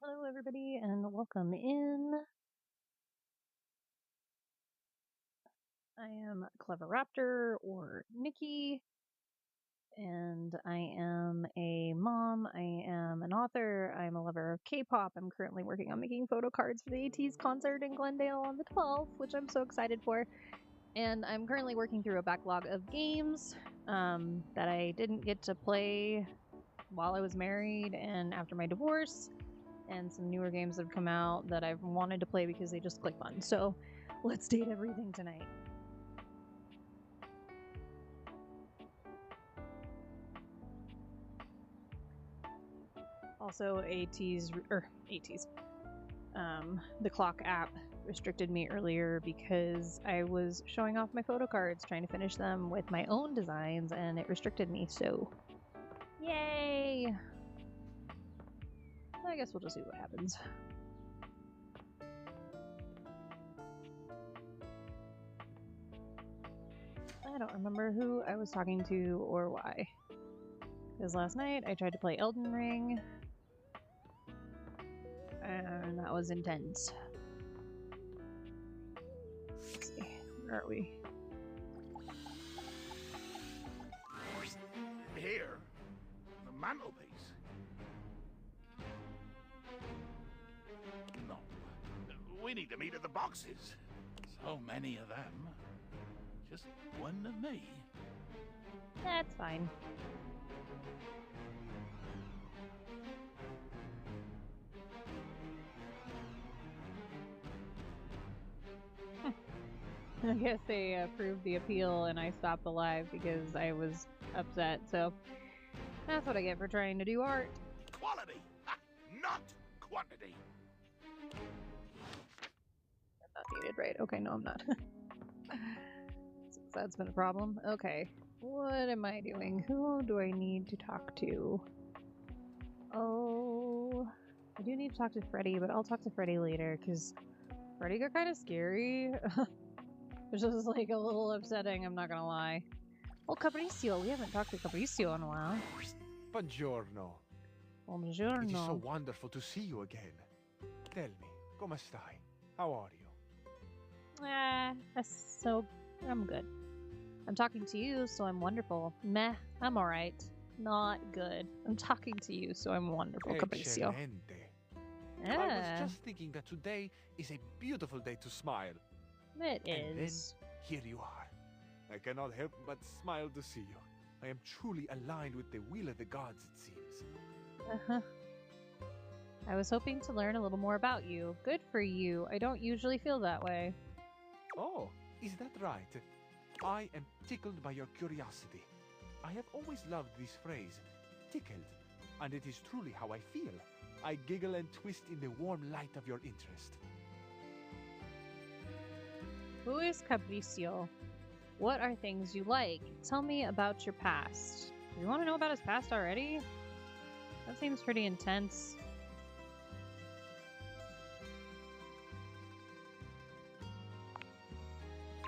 Hello, everybody, and welcome in. I am CleverRaptor or Nikki, and I am a mom. I am an author. I'm a lover of K-pop. I'm currently working on making photo cards for the AT's concert in Glendale on the 12th, which I'm so excited for. And I'm currently working through a backlog of games that I didn't get to play while I was married and after my divorce. And some newer games that have come out that I've wanted to play because they just click fun. So let's date everything tonight. Also, the clock app restricted me earlier because I was showing off my photo cards, trying to finish them with my own designs, and it restricted me. So, yay! I guess we'll just see what happens. I don't remember who I was talking to or why. Because last night I tried to play Elden Ring, and that was intense. Let's see, where are we? Here, the mantelpiece. No, we need to meet at the boxes. So many of them. Just one of me. That's fine. I guess they approved the appeal and I stopped the live because I was upset, so that's what I get for trying to do art. Quality, not quantity. I'm not needed, right? Okay, no, I'm not. Since that's been a problem. Okay, what am I doing? Who do I need to talk to? Oh, I do need to talk to Freddy, but I'll talk to Freddy later because Freddy got kind of scary. Which is like a little upsetting, I'm not gonna lie. Oh, Capriccio! We haven't talked to Capriccio in a while. Buongiorno. Buongiorno. It is so wonderful to see you again. Tell me, come stai? How are you? I'm good. I'm talking to you, so I'm wonderful. Meh, I'm alright. Not good. I'm talking to you, so I'm wonderful, Capriccio. Eccellente. Yeah, I was just thinking that today is a beautiful day to smile. it And is. then, here you are. I cannot help but smile to see you. I am truly aligned with the will of the gods, it seems. Uh-huh. I was hoping to learn a little more about you. Good for you. I don't usually feel that way. Oh, is that right? I am tickled by your curiosity. I have always loved this phrase, tickled, and it is truly how I feel. I giggle and twist in the warm light of your interest. Who is Capriccio? What are things you like? Tell me about your past. Do you want to know about his past already? That seems pretty intense.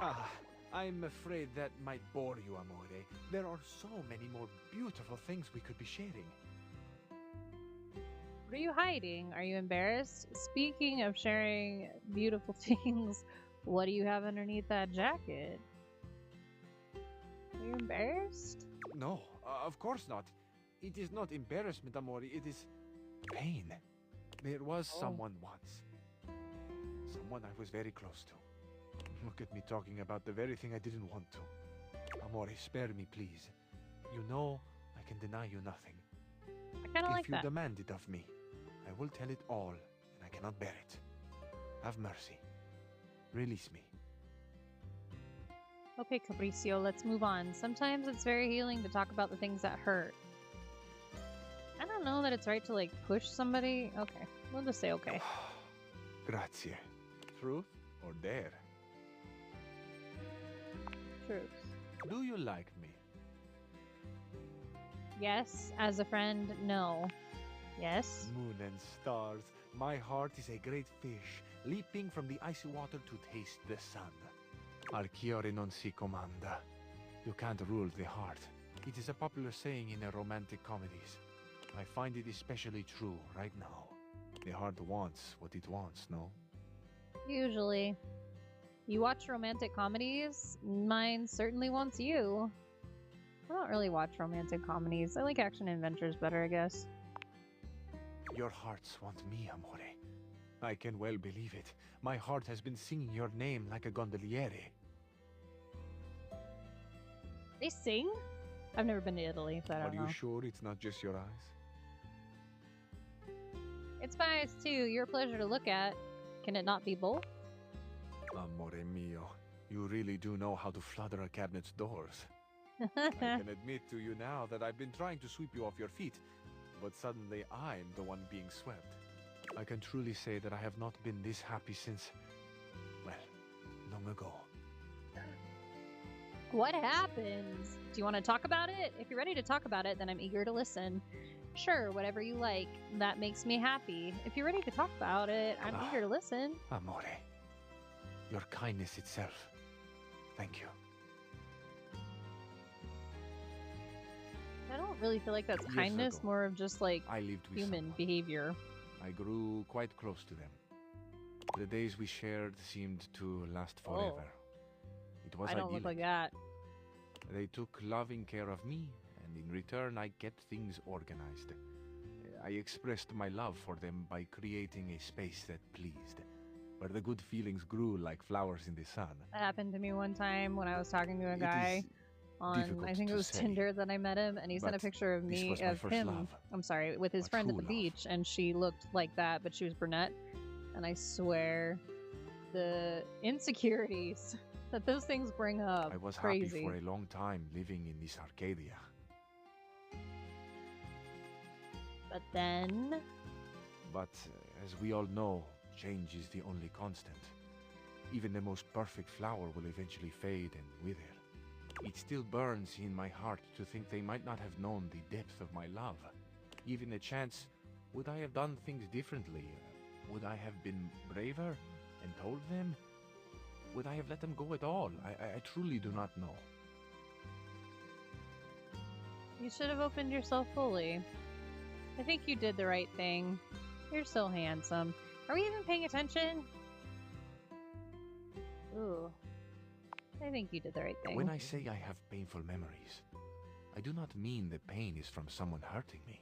Ah, I'm afraid that might bore you, Amore. There are so many more beautiful things we could be sharing. What are you hiding? Are you embarrassed? Speaking of sharing beautiful things, what do you have underneath that jacket? Are you embarrassed? No, of course not. It is not embarrassment, Amore. It is pain. There was someone once. Someone I was very close to. Look at me talking about the very thing I didn't want to. Amore, spare me, please. You know I can deny you nothing. I kind of like If you that. demand it of me, I will tell it all, and I cannot bear it. Have mercy. Release me. Okay, Capriccio, let's move on. Sometimes it's very healing to talk about the things that hurt. I don't know that it's right to, like, push somebody. Okay, we'll just say okay. Grazie. Truth or dare? Truth. Do you like me? Yes. As a friend, no. Yes. Moon and stars, my heart is a great fish, leaping from the icy water to taste the sun. Archiore non si comanda. You can't rule the heart. It is a popular saying in the romantic comedies. I find it especially true right now. The heart wants what it wants, no? Usually. You watch romantic comedies? Mine certainly wants you. I don't really watch romantic comedies. I like action adventures better, I guess. Your hearts want me, amore. I can well believe it. My heart has been singing your name like a gondoliere. They sing? I've never been to Italy, so I don't know. Are you sure it's not just your eyes? It's my eyes too. You're a pleasure to look at. Can it not be both? Amore mio, you really do know how to flutter a cabinet's doors. I can admit to you now that I've been trying to sweep you off your feet, but suddenly I'm the one being swept. I can truly say that I have not been this happy since, well, long ago. What happens? Do you want to talk about it? If you're ready to talk about it, then I'm eager to listen. Sure, whatever you like. That makes me happy. If you're ready to talk about it, I'm eager to listen. Amore, your kindness itself. Thank you. I don't really feel like that's Years kindness, ago, more of just like I lived with human someone. behavior. I grew quite close to them. The days we shared seemed to last forever. It was I don't look idyllic. like that. They took loving care of me, and in return I kept things organized. I expressed my love for them by creating a space that pleased, where the good feelings grew like flowers in the sun. That happened to me one time when I was talking to a It guy is on, difficult I think it to was say, Tinder that I met him, and he sent a but picture of this me, was my of first him, love. I'm sorry, with his A friend at true the love. beach, and she looked like that, but she was brunette. And I swear, the insecurities that those things bring up, I was crazy. happy for a long time living in this Arcadia. But then, But as we all know, change is the only constant. Even the most perfect flower will eventually fade and wither. It still burns in my heart to think they might not have known the depth of my love. Given a chance, would I have done things differently? Would I have been braver and told them? Would I have let them go at all? I truly do not know. you should have opened yourself fully. I think you did the right thing. You're so handsome. Are we even paying attention? Ooh. I think you did the right thing. When I say I have painful memories, I do not mean the pain is from someone hurting me,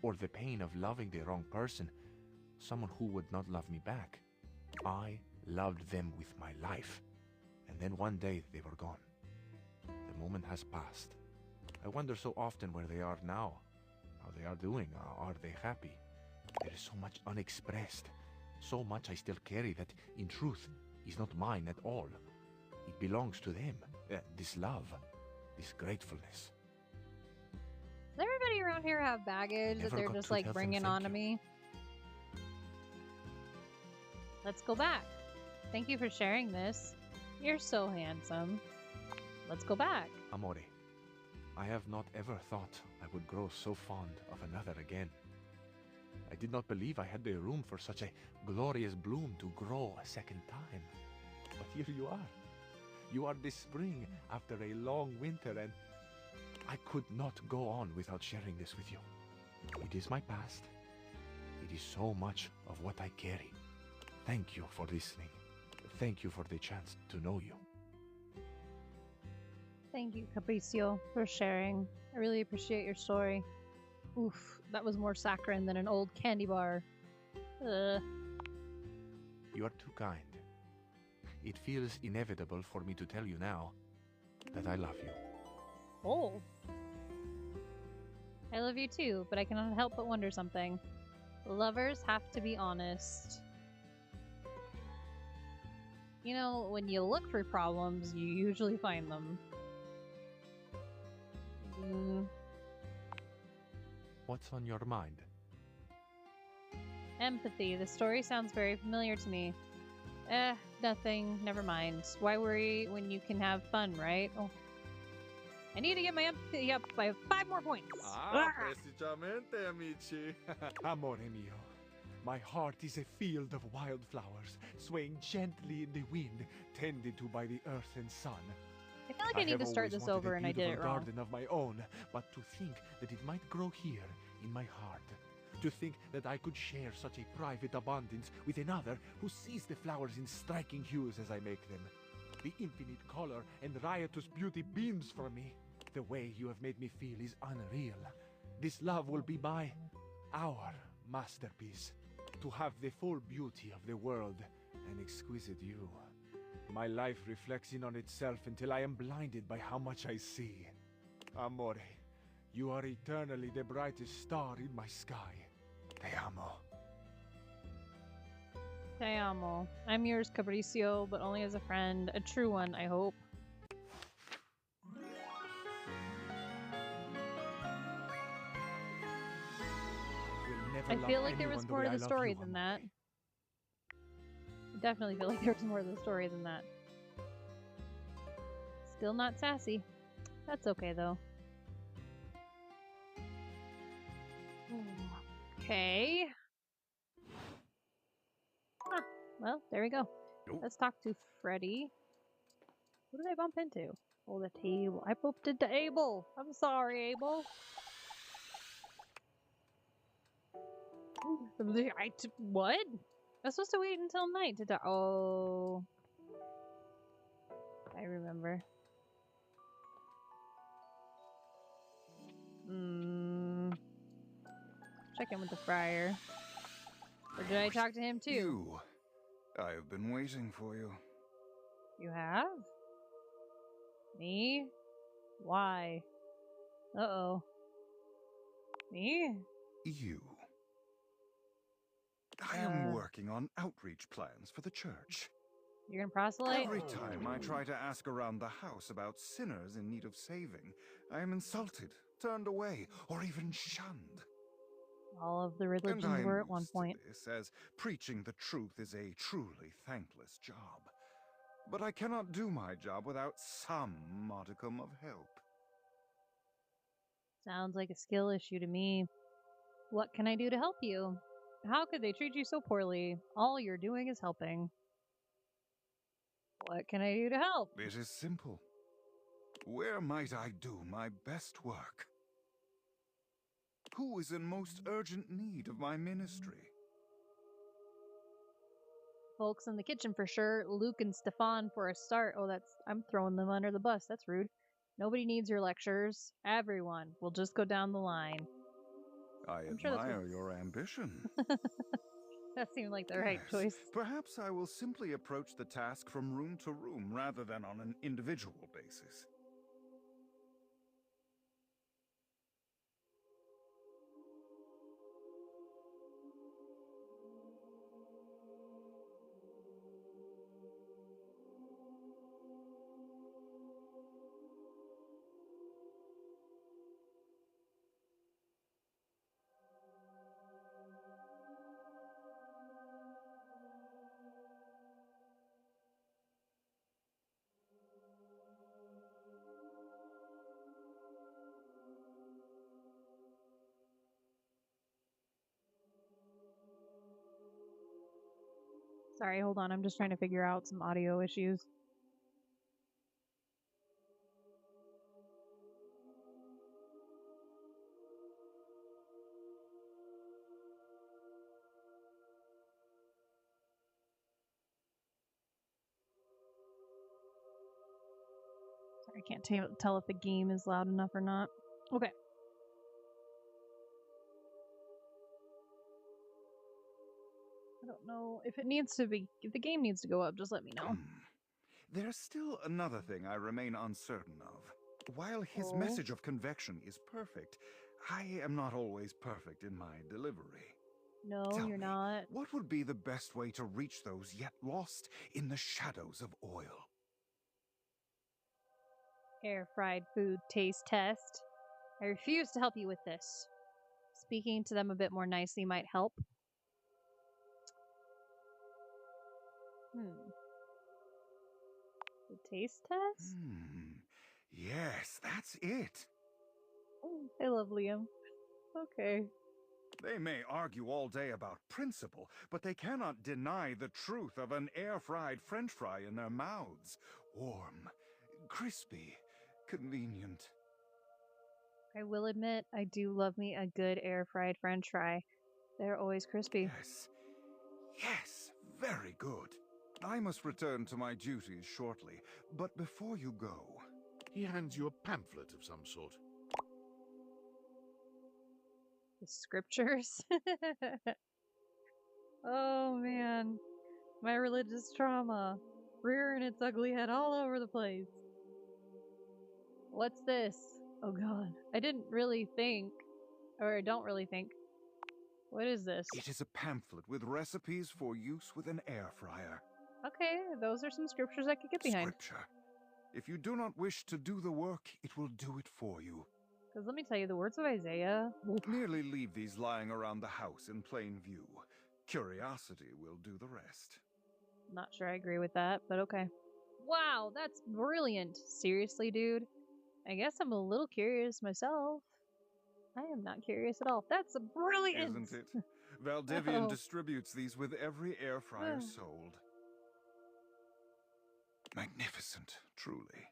or the pain of loving the wrong person, someone who would not love me back. I loved them with my life, and then one day they were gone. The moment has passed. I wonder so often where they are now, how they are doing, are they happy? There is so much unexpressed, so much I still carry that, in truth, is not mine at all. It belongs to them, this love, this gratefulness. Does everybody around here have baggage that Never they're got just to like tell them bringing thank on to you. me? Let's go back. Thank you for sharing this. You're so handsome. Let's go back. Amore, I have not ever thought I would grow so fond of another again. I did not believe I had the room for such a glorious bloom to grow a second time. But here you are. You are this spring after a long winter, and I could not go on without sharing this with you. It is my past. It is so much of what I carry. Thank you for listening. Thank you for the chance to know you. Thank you, Capriccio, for sharing. I really appreciate your story. Oof, that was more saccharine than an old candy bar. Ugh. You are too kind. It feels inevitable for me to tell you now that I love you. Oh. I love you too, but I cannot help but wonder something. Lovers have to be honest. You know, when you look for problems, you usually find them. What's on your mind? Empathy. The story sounds very familiar to me. Nothing. Never mind. Why worry when you can have fun, right? Oh. I need to get my empathy up by 5 more points. Precisamente, amici. Amore mio, my heart is a field of wildflowers, swaying gently in the wind, tended to by the earth and sun. I feel like I need to start this over and I did it wrong. Garden of my own, but to think that it might grow here in my heart, To think that I could share such a private abundance with another who sees the flowers in striking hues as I make them. The infinite color and riotous beauty beams from me. The way you have made me feel is unreal. This love will be our masterpiece. To have the full beauty of the world, an exquisite you. My life reflects in on itself until I am blinded by how much I see. Amore, you are eternally the brightest star in my sky. Te amo. Te amo. I'm yours, Capriccio, but only as a friend. A true one, I hope. I feel like there was more to the story than that. I definitely feel like there was more to the story than that. Still not sassy. That's okay, though. Okay. Huh. Well, there we go. Let's talk to Freddy. Who did I bump into? Oh, the table. I bumped into Abel. I'm sorry, Abel. What? I was supposed to wait until night to talk. Oh. I remember. Check in with the friar. Or did I talk to him too? I have been waiting for you. You have? Me? Why? Uh-oh. Me? You. I am working on outreach plans for the church. You're gonna proselyte? Every time I try to ask around the house about sinners in need of saving, I am insulted, turned away, or even shunned. All of the religions were at one point. This, as preaching the truth is a truly thankless job. But I cannot do my job without some modicum of help. Sounds like a skill issue to me. What can I do to help you? How could they treat you so poorly? All you're doing is helping. What can I do to help? It is simple. Where might I do my best work? Who is in most urgent need of my ministry? Folks in the kitchen for sure. Luke and Stefan for a start. Oh, I'm throwing them under the bus. That's rude. Nobody needs your lectures. Everyone. We'll just go down the line. I admire your ambition. That seemed like the right choice. Perhaps I will simply approach the task from room to room rather than on an individual basis. Sorry, hold on. I'm just trying to figure out some audio issues. Sorry, I can't tell if the game is loud enough or not. Okay. I don't know if if the game needs to go up, just let me know. There's still another thing I remain uncertain of. While his message of convection is perfect, I am not always perfect in my delivery. No, Tell you're me, not. what would be the best way to reach those yet lost in the shadows of oil? Air-fried food taste test. I refuse to help you with this. Speaking to them a bit more nicely might help. The taste test? Yes, that's it. Oh, I love Liam. Okay. They may argue all day about principle, but they cannot deny the truth of an air-fried French fry in their mouths. Warm, crispy, convenient. I will admit, I do love me a good air-fried French fry. They're always crispy. Yes. Yes, very good. I must return to my duties shortly, but before you go... He hands you a pamphlet of some sort. The scriptures. Oh man, my religious trauma rearing its ugly head all over the place. What's this? Oh god, I didn't really think, or I don't really think. What is this? It is a pamphlet with recipes for use with an air fryer. Okay, those are some scriptures I could get behind. Scripture. If you do not wish to do the work, it will do it for you. Because let me tell you, the words of Isaiah. Merely leave these lying around the house in plain view. Curiosity will do the rest. Not sure I agree with that, but okay. Wow, that's brilliant. Seriously, dude. I guess I'm a little curious myself. I am not curious at all. That's brilliant! Isn't it? Valdivian Oh. distributes these with every air fryer sold. Magnificent, truly.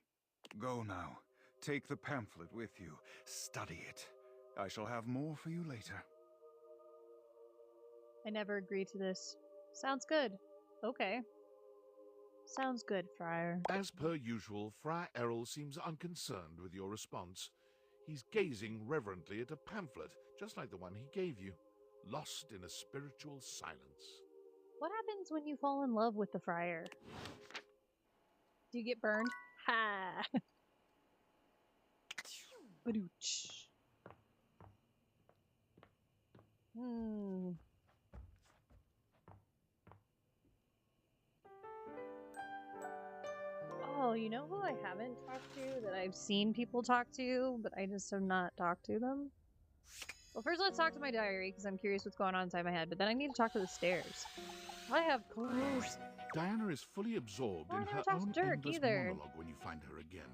Go now. Take the pamphlet with you. Study it. I shall have more for you later. I never agreed to this. Sounds good. Okay. Sounds good, Friar. As per usual, Friar Errol seems unconcerned with your response. He's gazing reverently at a pamphlet, just like the one he gave you, lost in a spiritual silence. What happens when you fall in love with the Friar? Do you get burned? Ha! Badooch. Oh, you know who I haven't talked to that I've seen people talk to, but I just have not talked to them? Well, first let's talk to my diary, because I'm curious what's going on inside my head, but then I need to talk to the stairs. I have clues. Diana is fully absorbed Oh, I in never her talked to own Dirk endless either. monologue when you find her again.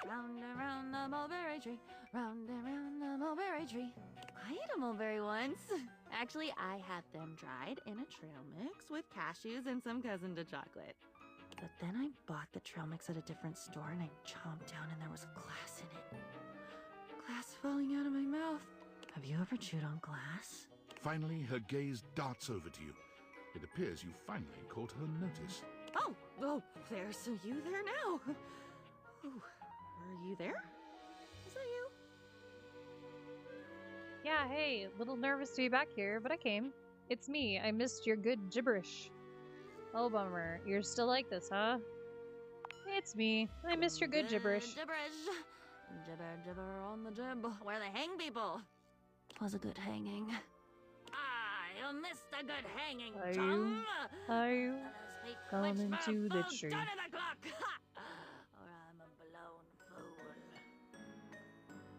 Round and round the mulberry tree, round and round the mulberry tree. I ate a mulberry once. Actually, I had them dried in a trail mix with cashews and some cousin to chocolate. But then I bought the trail mix at a different store and I chomped down and there was glass in it. Glass falling out of my mouth. Have you ever chewed on glass? Finally, her gaze darts over to you. It appears you finally caught her notice. Oh, there's so you there now. Ooh, are you there? Is that you? Yeah, hey, a little nervous to be back here, but I came. It's me. I missed your good gibberish. Oh, bummer. You're still like this, huh? It's me. I missed your good gibberish. Gibberish. Gibber on the jib. Where they hang people. Was a good hanging. I missed a good hanging, Are chum. Are you Coming coming to the tree? Down to the clock. Or I'm a blown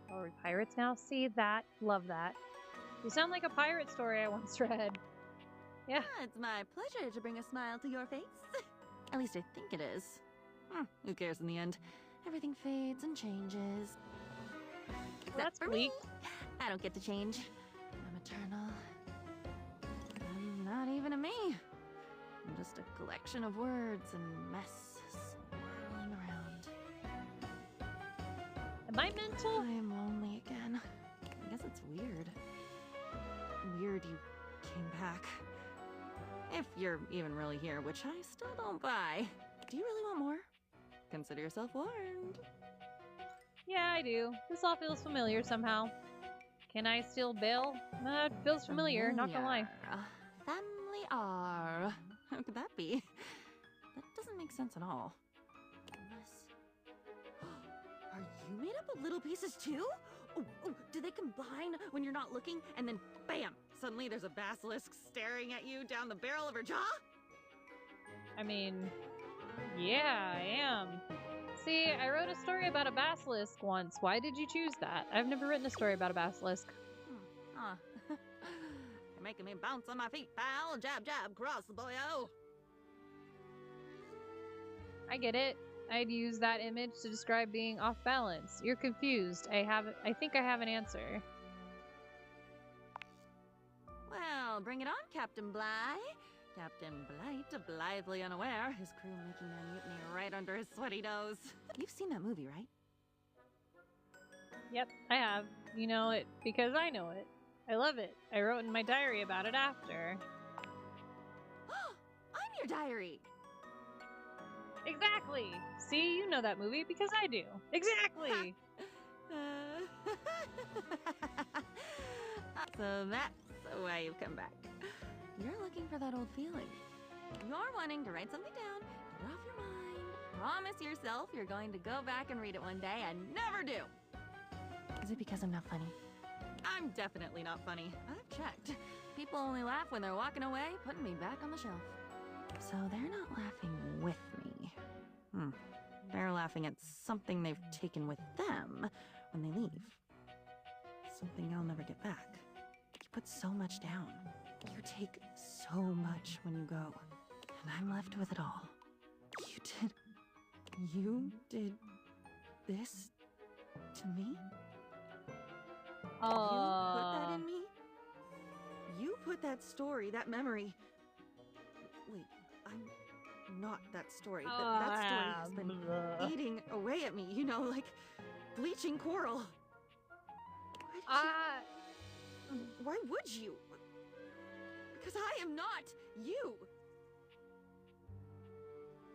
fool. Are we pirates now? See that? Love that. You sound like a pirate story I once read. Yeah. It's my pleasure to bring a smile to your face. At least I think it is. Who cares in the end? Everything fades and changes. That's for bleak. me. I don't get to change. I'm eternal. I'm not even a me. I'm just a collection of words and mess swirling around. Am I mental? I am lonely again. I guess it's weird. Weird you came back. If you're even really here, which I still don't buy. Do you really want more? Consider yourself warned. Yeah, I do. This all feels familiar somehow. Can I still bail? It feels familiar, not gonna lie. Family R. How could that be? That doesn't make sense at all. Unless... Are you made up of little pieces too? Oh, do they combine when you're not looking and then bam! Suddenly there's a basilisk staring at you down the barrel of her jaw? I mean, yeah, I am. See, I wrote a story about a basilisk once. Why did you choose that? I've never written a story about a basilisk. You're making me bounce on my feet, pal. Jab, jab, cross the boyo. I get it. I'd use that image to describe being off balance. You're confused. I think I have an answer. Well, bring it on, Captain Bligh. Captain Blight, blithely unaware, his crew making their mutiny right under his sweaty nose. You've seen that movie, right? Yep, I have. You know it because I know it. I love it. I wrote in my diary about it after. I'm your diary. Exactly. See, you know that movie because I do. Exactly. So that's why you've come back. You're looking for that old feeling. You're wanting to write something down, get it off your mind, promise yourself you're going to go back and read it one day and never do. Is it because I'm not funny? I'm definitely not funny. I've checked. People only laugh when they're walking away, putting me back on the shelf. So they're not laughing with me. They're laughing at something they've taken with them when they leave. Something I'll never get back. You put so much down. You take so much when you go. And I'm left with it all. You did this to me? You put that in me? You put that story, that memory. Wait, I'm not that story. That story has been eating away at me, you know, like bleaching coral. Why would you? Because I am not you.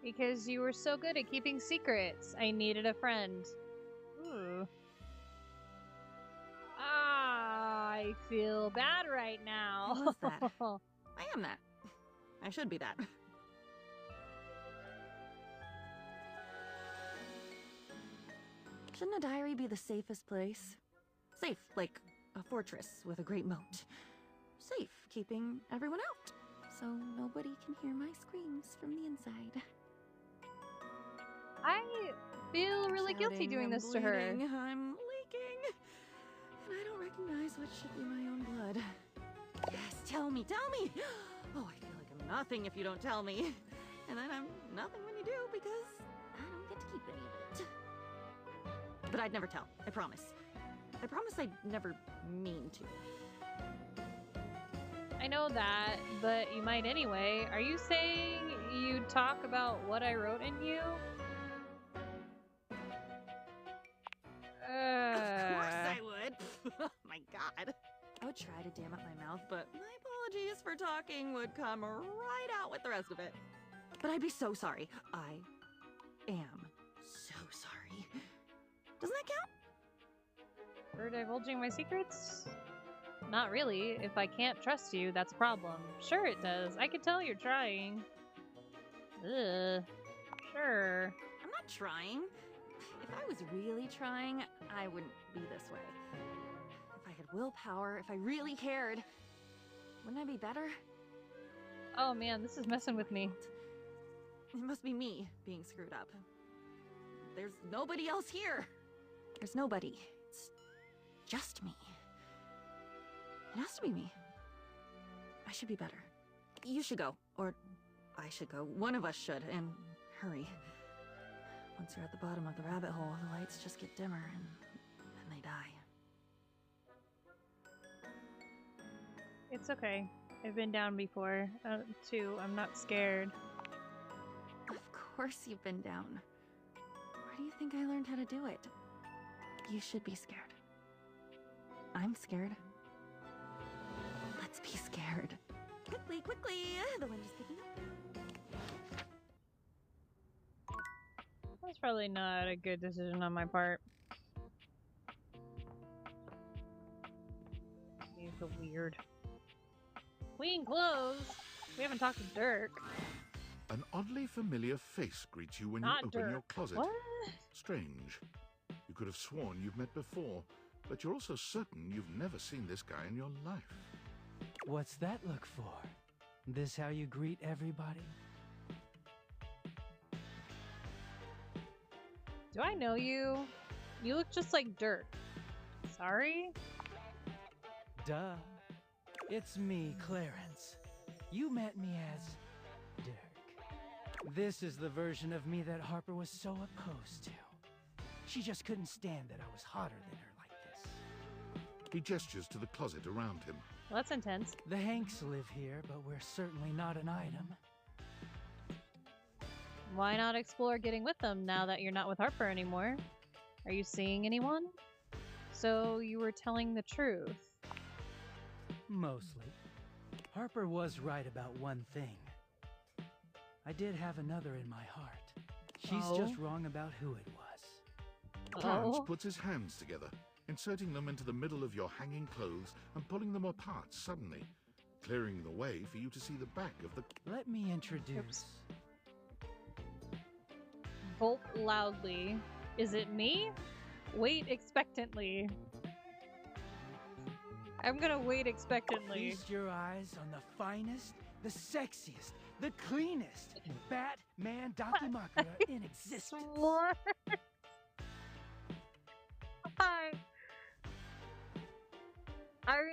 Because you were so good at keeping secrets. I needed a friend. Ooh. I feel bad right now. I was that. I am that. I should be that. Shouldn't a diary be the safest place? Safe, like a fortress with a great moat. Safe, keeping everyone out, so nobody can hear my screams from the inside. I feel really guilty Shouting, doing I'm this to her. bleeding, I'm leaking, and I don't recognize what should be my own blood. Yes, tell me, tell me! Oh, I feel like I'm nothing if you don't tell me. And then I'm nothing when you do because I don't get to keep any of it. But I'd never tell, I promise. I promise I'd never mean to. I know that, but you might anyway. Are you saying you'd talk about what I wrote in you? Of course I would. Oh my god. I would try to dam up my mouth, but my apologies for talking would come right out with the rest of it. But I'd be so sorry. I am so sorry. Doesn't that count? For divulging my secrets? Not really. If I can't trust you, that's a problem. Sure it does. I can tell you're trying. Ugh. Sure. I'm not trying. If I was really trying, I wouldn't be this way. If I had willpower, if I really cared, wouldn't I be better? Oh man, this is messing with me. It must be me being screwed up. There's nobody else here. There's nobody. It's just me. It has to be me. I should be better. You should go, or I should go. One of us should, and hurry. Once you're at the bottom of the rabbit hole, the lights just get dimmer, and then they die. It's okay. I've been down before, too. I'm not scared. Of course you've been down. Where do you think I learned how to do it? You should be scared. I'm scared. Let's be scared. Quickly, quickly! The wind is picking up. That's probably not a good decision on my part. He's so weird. Clean clothes! We haven't talked to Dirk. An oddly familiar face greets you when you Not open Dirk. your closet. What? Strange. You could have sworn you've met before, but you're also certain you've never seen this guy in your life. What's that look for? This how you greet everybody? Do I know you? You look just like Dirk. Sorry? Duh. It's me, Clarence. You met me as Dirk. This is the version of me that Harper was so opposed to. She just couldn't stand that I was hotter than her like this. He gestures to the closet around him. Well, that's intense. The Hanks live here, but we're certainly not an item. Why not explore getting with them now that you're not with Harper anymore? Are you seeing anyone? So you were telling the truth. Mostly. Harper was right about one thing. I did have another in my heart. She's just wrong about who it was. Clarence puts his hands together, inserting them into the middle of your hanging clothes and pulling them apart suddenly, clearing the way for you to see the back of the... Let me introduce... Gulp loudly. Is it me? Wait expectantly. I'm gonna wait expectantly. Feast your eyes on the finest, the sexiest, the cleanest Batman Dakimakura in existence. What? I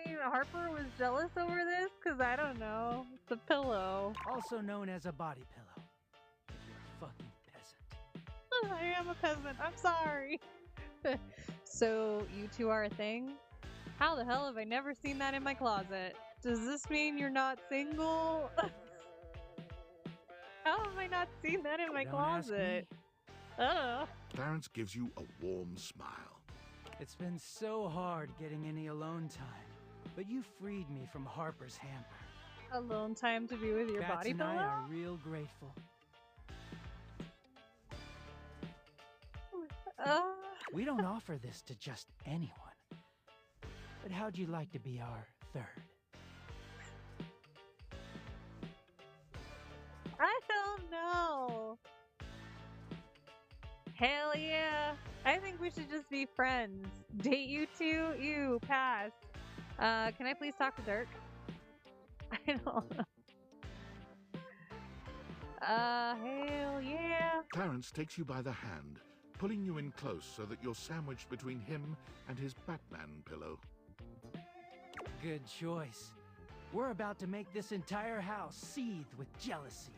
mean, Harper was jealous over this because I don't know. It's a pillow. Also known as a body pillow. If you're a fucking peasant. I am a peasant. I'm sorry. So, you two are a thing? How the hell have I never seen that in my closet? Does this mean you're not single? How have I not seen that in my Don't closet? Clarence gives you a warm smile. It's been so hard getting any alone time, but you freed me from Harper's hamper. Alone time to be with your Bats body and pillow? I are real grateful. We don't offer this to just anyone. But how'd you like to be our third? I don't know. Hell yeah. I think we should just be friends. Date you two? You, pass. Can I please talk to Dirk? I don't know. Hell yeah. Clarence takes you by the hand, pulling you in close so that you're sandwiched between him and his Batman pillow. Good choice. We're about to make this entire house seethe with jealousy.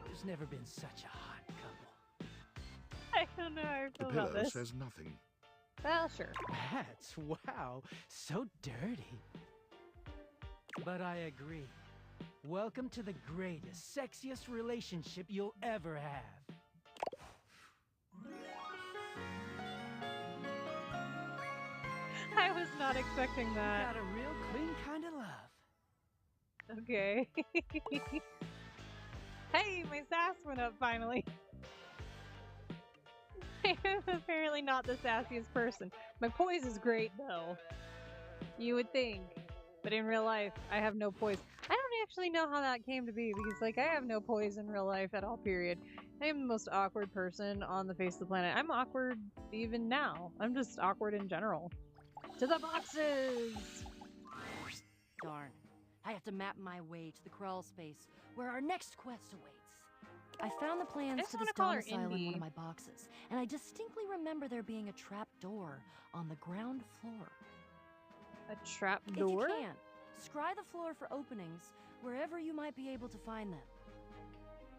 There's never been such a hot couple. I don't know how I The feel about pillow this. says nothing. Well, sure. Bats, wow, so dirty. But I agree. Welcome to the greatest, sexiest relationship you'll ever have. I was not expecting that. Got a real clean kind of love. Okay. Hey, my sass went up finally. I am apparently not the sassiest person. My poise is great, though. You would think. But in real life, I have no poise. I don't actually know how that came to be, because, like, I have no poise in real life at all, period. I am the most awkward person on the face of the planet. I'm awkward even now. I'm just awkward in general. To the boxes! Darn. I have to map my way to the crawl space, where our next quest awaits. I found the plans just to wanna this call her domicile in one Indy. of my boxes, and I distinctly remember there being a trap door on the ground floor. A trap If door? you can, scry the floor for openings wherever you might be able to find them.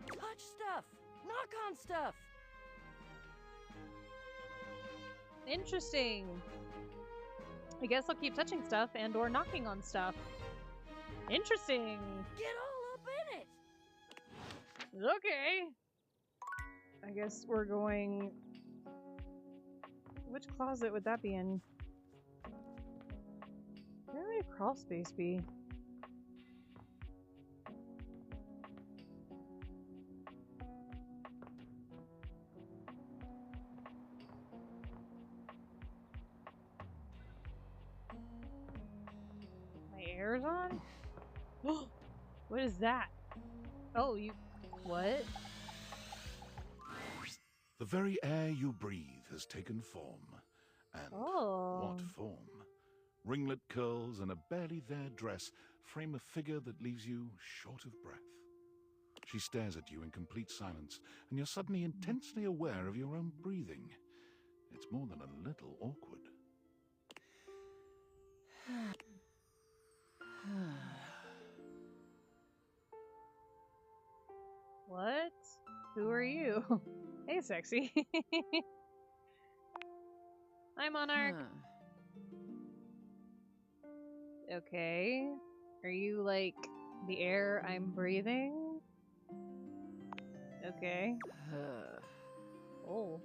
Touch stuff! Knock on stuff! Interesting. I guess I'll keep touching stuff and or knocking on stuff. Interesting. Get all up in it! Okay. I guess we're going... Which closet would that be in? Where would a crawl space be? My air's on? What is that? Oh, you... What? The very air you breathe has taken form. And Oh. what form? Ringlet curls and a barely there dress frame a figure that leaves you short of breath. She stares at you in complete silence, and you're suddenly intensely aware of your own breathing. It's more than a little awkward. What? Who are you? Hey, sexy. Hi, Monarch. Okay. Are you like the air I'm breathing? Okay. Oh.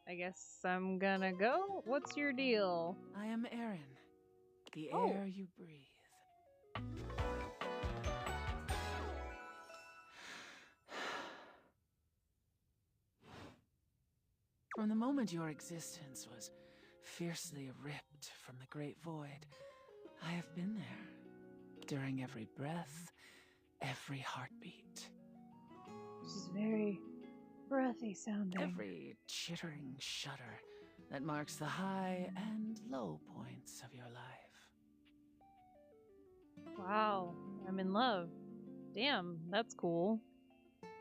I guess I'm gonna go. What's your deal? I am Aaron. the Oh. air you breathe. From the moment your existence was fiercely ripped from the great void, I have been there. During every breath, every heartbeat. She's very breathy sounding. Every chittering shudder that marks the high and low points of your life. Wow, I'm in love. Damn, that's cool.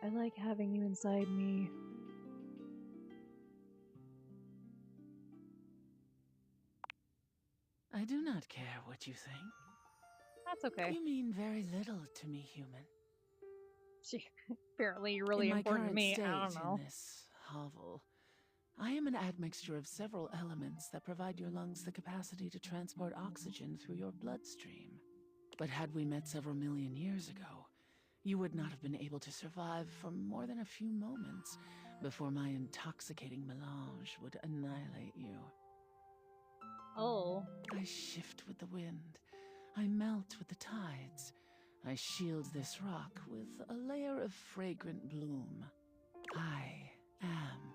I like having you inside me. I do not care what you think. That's okay. You mean very little to me, human. Apparently you're really in my important to current me. state I don't know. in this hovel, I am an admixture of several elements that provide your lungs the capacity to transport oxygen through your bloodstream. But had we met several million years ago, you would not have been able to survive for more than a few moments before my intoxicating melange would annihilate you. Oh. I shift with the wind. I melt with the tides. I shield this rock with a layer of fragrant bloom. I am.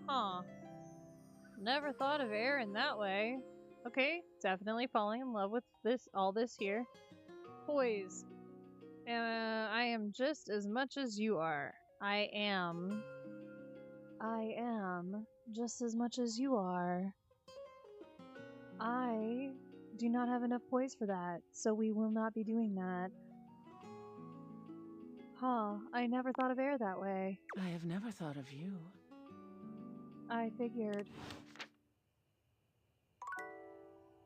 Huh. Never thought of air in that way. Okay, definitely falling in love with all this here. Poise. I am just as much as you are. I am just as much as you are. I do not have enough poise for that, so we will not be doing that. Huh, I never thought of air that way. I have never thought of you. I figured.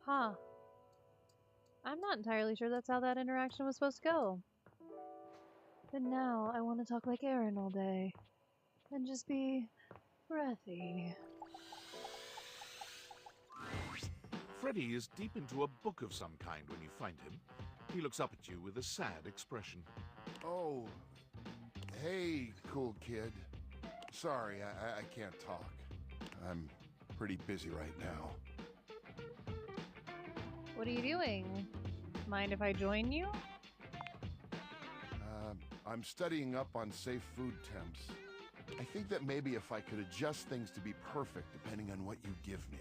Huh. I'm not entirely sure that's how that interaction was supposed to go. But now I want to talk like Aaron all day. And just be breathy. Freddy is deep into a book of some kind when you find him. He looks up at you with a sad expression. Oh, hey, cool kid. Sorry, I can't talk. I'm pretty busy right now. What are you doing? Mind if I join you? I'm studying up on safe food temps. I think that maybe if I could adjust things to be perfect depending on what you give me.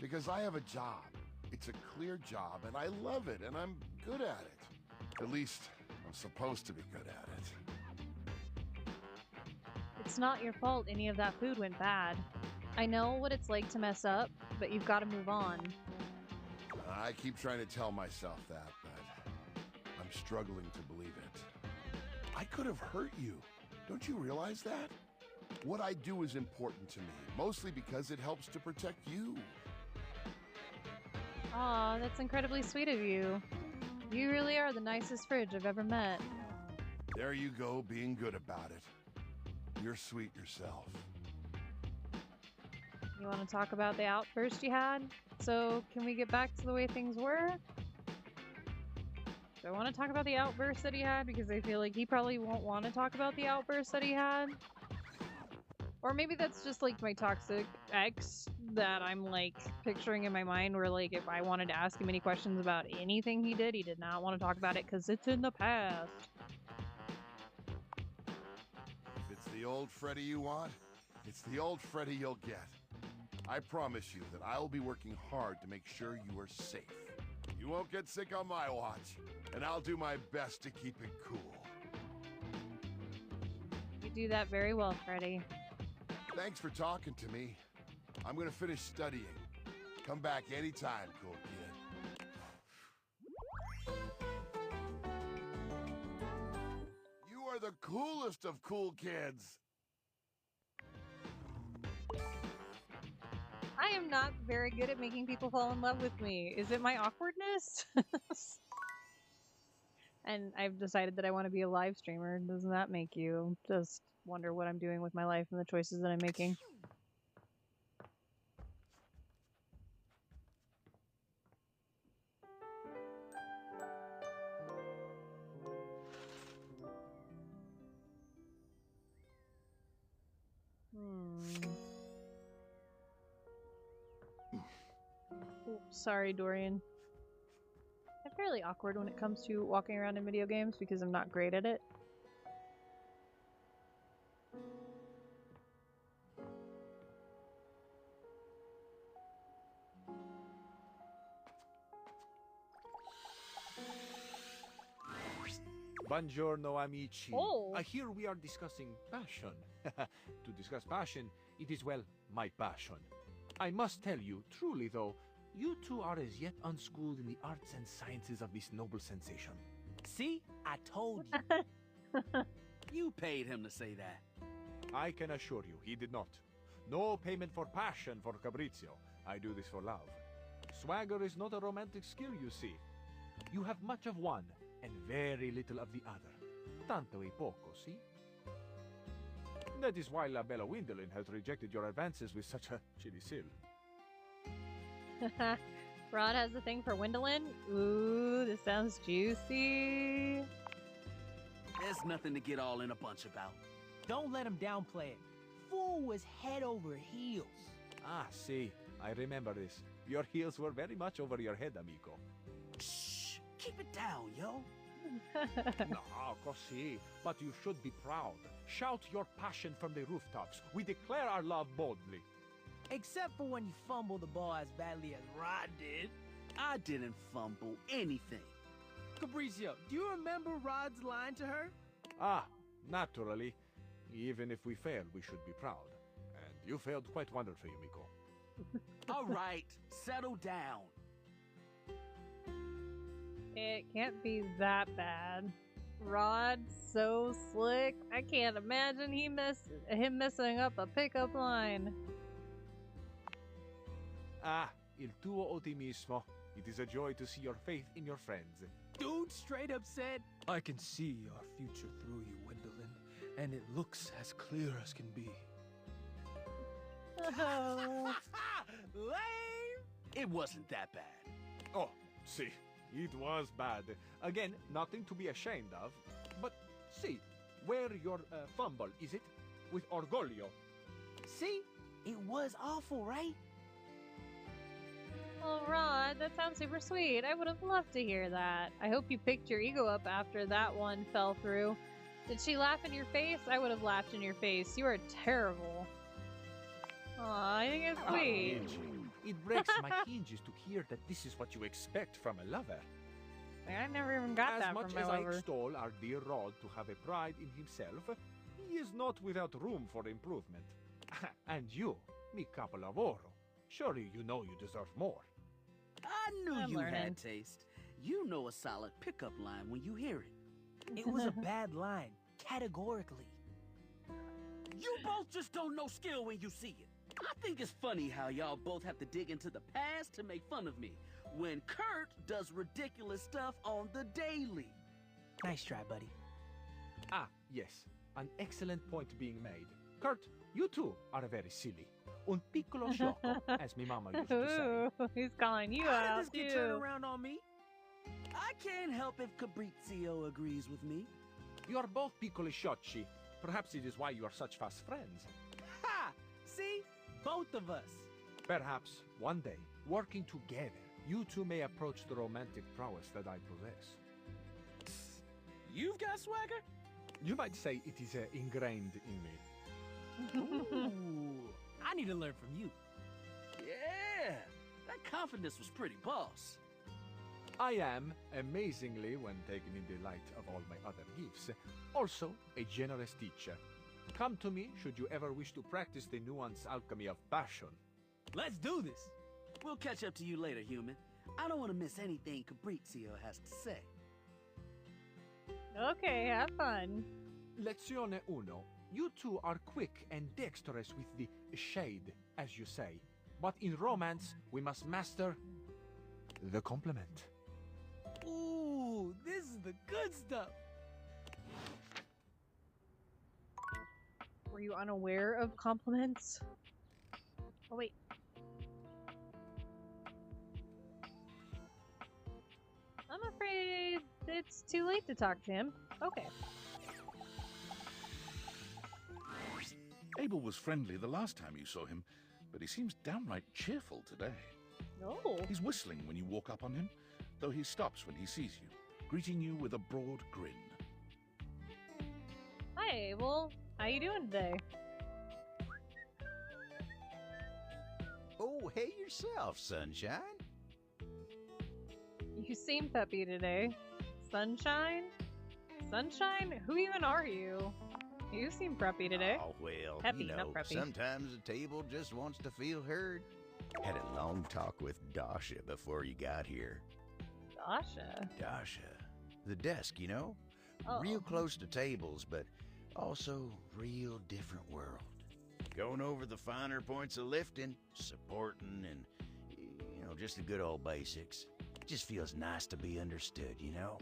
Because I have a job. It's a clear job, and I love it, and I'm good at it. At least, I'm supposed to be good at it. It's not your fault any of that food went bad. I know what it's like to mess up, but you've got to move on. I keep trying to tell myself that, but I'm struggling to believe it. I could have hurt you. Don't you realize that? What I do is important to me, mostly because it helps to protect you. Aw, that's incredibly sweet of you. You really are the nicest fridge I've ever met. There you go, being good about it. You're sweet yourself. You want to talk about the outburst you had? So, can we get back to the way things were? Do I want to talk about the outburst that he had? Because I feel like he probably won't want to talk about the outburst that he had. Or maybe that's just like my toxic ex that I'm like picturing in my mind where like if I wanted to ask him any questions about anything he did not want to talk about it because it's in the past. If it's the old Freddy you want, it's the old Freddy you'll get. I promise you that I will be working hard to make sure you are safe. You won't get sick on my watch, and I'll do my best to keep it cool. You do that very well, Freddy. Thanks for talking to me. I'm gonna finish studying. Come back anytime, cool kid. You are the coolest of cool kids. I am not very good at making people fall in love with me. Is it my awkwardness? And I've decided that I want to be a live streamer. Doesn't that make you just wonder what I'm doing with my life and the choices that I'm making? Sorry, Dorian. I'm fairly awkward when it comes to walking around in video games because I'm not great at it. Buongiorno, amici. Oh. I hear we are discussing passion. To discuss passion, it is, well, my passion. I must tell you, truly though, you two are as yet unschooled in the arts and sciences of this noble sensation. See? I told you. You paid him to say that. I can assure you, he did not. No payment for passion for Fabrizio. I do this for love. Swagger is not a romantic skill, you see. You have much of one, and very little of the other. Tanto e poco, see? That is why La Bella Windolin has rejected your advances with such a chilly sill. Rod has a thing for Windolin? Ooh, this sounds juicy. There's nothing to get all in a bunch about. Don't let him downplay it. Fool was head over heels. Ah, see, I remember this. Your heels were very much over your head, amico. Shh, keep it down, yo. No, così, but you should be proud. Shout your passion from the rooftops. We declare our love boldly. Except for when you fumble the ball as badly as Rod did. I didn't fumble anything. Fabrizio, do you remember Rod's line to her? Ah, naturally. Even if we fail, we should be proud. And you failed quite wonderfully, amico. All right, settle down. It can't be that bad. Rod's so slick. I can't imagine him messing up a pickup line. Ah, il tuo ottimismo. It is a joy to see your faith in your friends. Dude straight up said, I can see your future through you, Wendolin, and it looks as clear as can be. Oh. Lame! It wasn't that bad. Oh, see, it was bad. Again, nothing to be ashamed of. But see, where your fumble, is it? With orgoglio. See? It was awful, right? Oh, Rod, that sounds super sweet. I would have loved to hear that. I hope you picked your ego up after that one fell through. Did she laugh in your face? I would have laughed in your face. You are terrible. Aw, I think it's sweet. It breaks my hinges to hear that this is what you expect from a lover. I never even got that from my As much as lover. I extol our dear Rod to have a pride in himself, he is not without room for improvement. And you, mi capolavoro, surely you know you deserve more. I knew I'm you learning. had taste. You know a solid pickup line when you hear it. It was a bad line, categorically. You both just don't know skill when you see it. I think it's funny how y'all both have to dig into the past to make fun of me, when Kurt does ridiculous stuff on the daily. Nice try, buddy. Ah, yes, an excellent point being made. Kurt, you too are very silly. Un piccolo sciocco, as my mama used to say. Ooh, he's calling you How out, did this get too. turned around on me? I can't help if Fabrizio agrees with me. You are both piccoli sciocchi. Perhaps it is why you are such fast friends. Ha! See? Both of us. Perhaps one day, working together, you two may approach the romantic prowess that I possess. You've got swagger? You might say it is ingrained in me. Ooh, I need to learn from you. Yeah, that confidence was pretty boss. I am, amazingly, when taken in the light of all my other gifts, also a generous teacher. Come to me should you ever wish to practice the nuanced alchemy of passion. Let's do this. We'll catch up to you later, human. I don't want to miss anything Fabrizio has to say. Okay, have fun. Lezione uno. You two are quick and dexterous with the shade, as you say. But in romance, we must master the compliment. Ooh, this is the good stuff. Were you unaware of compliments? Oh, wait. I'm afraid it's too late to talk to him. Okay. Abel was friendly the last time you saw him, but he seems downright cheerful today. Oh. He's whistling when you walk up on him, though he stops when he sees you, greeting you with a broad grin. Hi, Abel. How you doing today? Oh, hey yourself, Sunshine. You seem peppy today. Sunshine? Sunshine? Who even are you? You seem preppy today. Oh, well, Peppy, you know, not preppy. sometimes a table just wants to feel heard. Had a long talk with Dasha before you got here. Dasha? Dasha. The desk, you know? Oh. Real close to tables, but also real different world. Going over the finer points of lifting, supporting, and, you know, just the good old basics. It just feels nice to be understood, you know?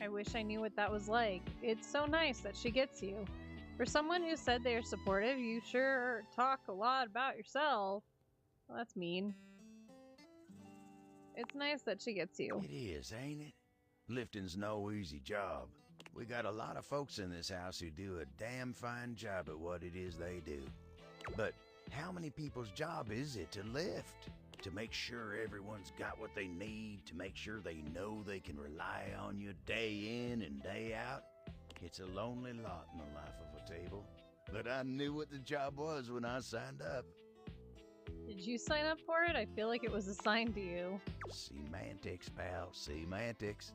I wish I knew what that was like. It's so nice that she gets you. For someone who said they are supportive, you sure talk a lot about yourself. Well, that's mean. It's nice that she gets you. It is, ain't it? Lifting's no easy job. We got a lot of folks in this house who do a damn fine job at what it is they do. But how many people's job is it to lift? To make sure everyone's got what they need, to make sure they know they can rely on you day in and day out? It's a lonely lot in the life of a table. But I knew what the job was when I signed up. Did you sign up for it? I feel like it was assigned to you. Semantics, pal, semantics.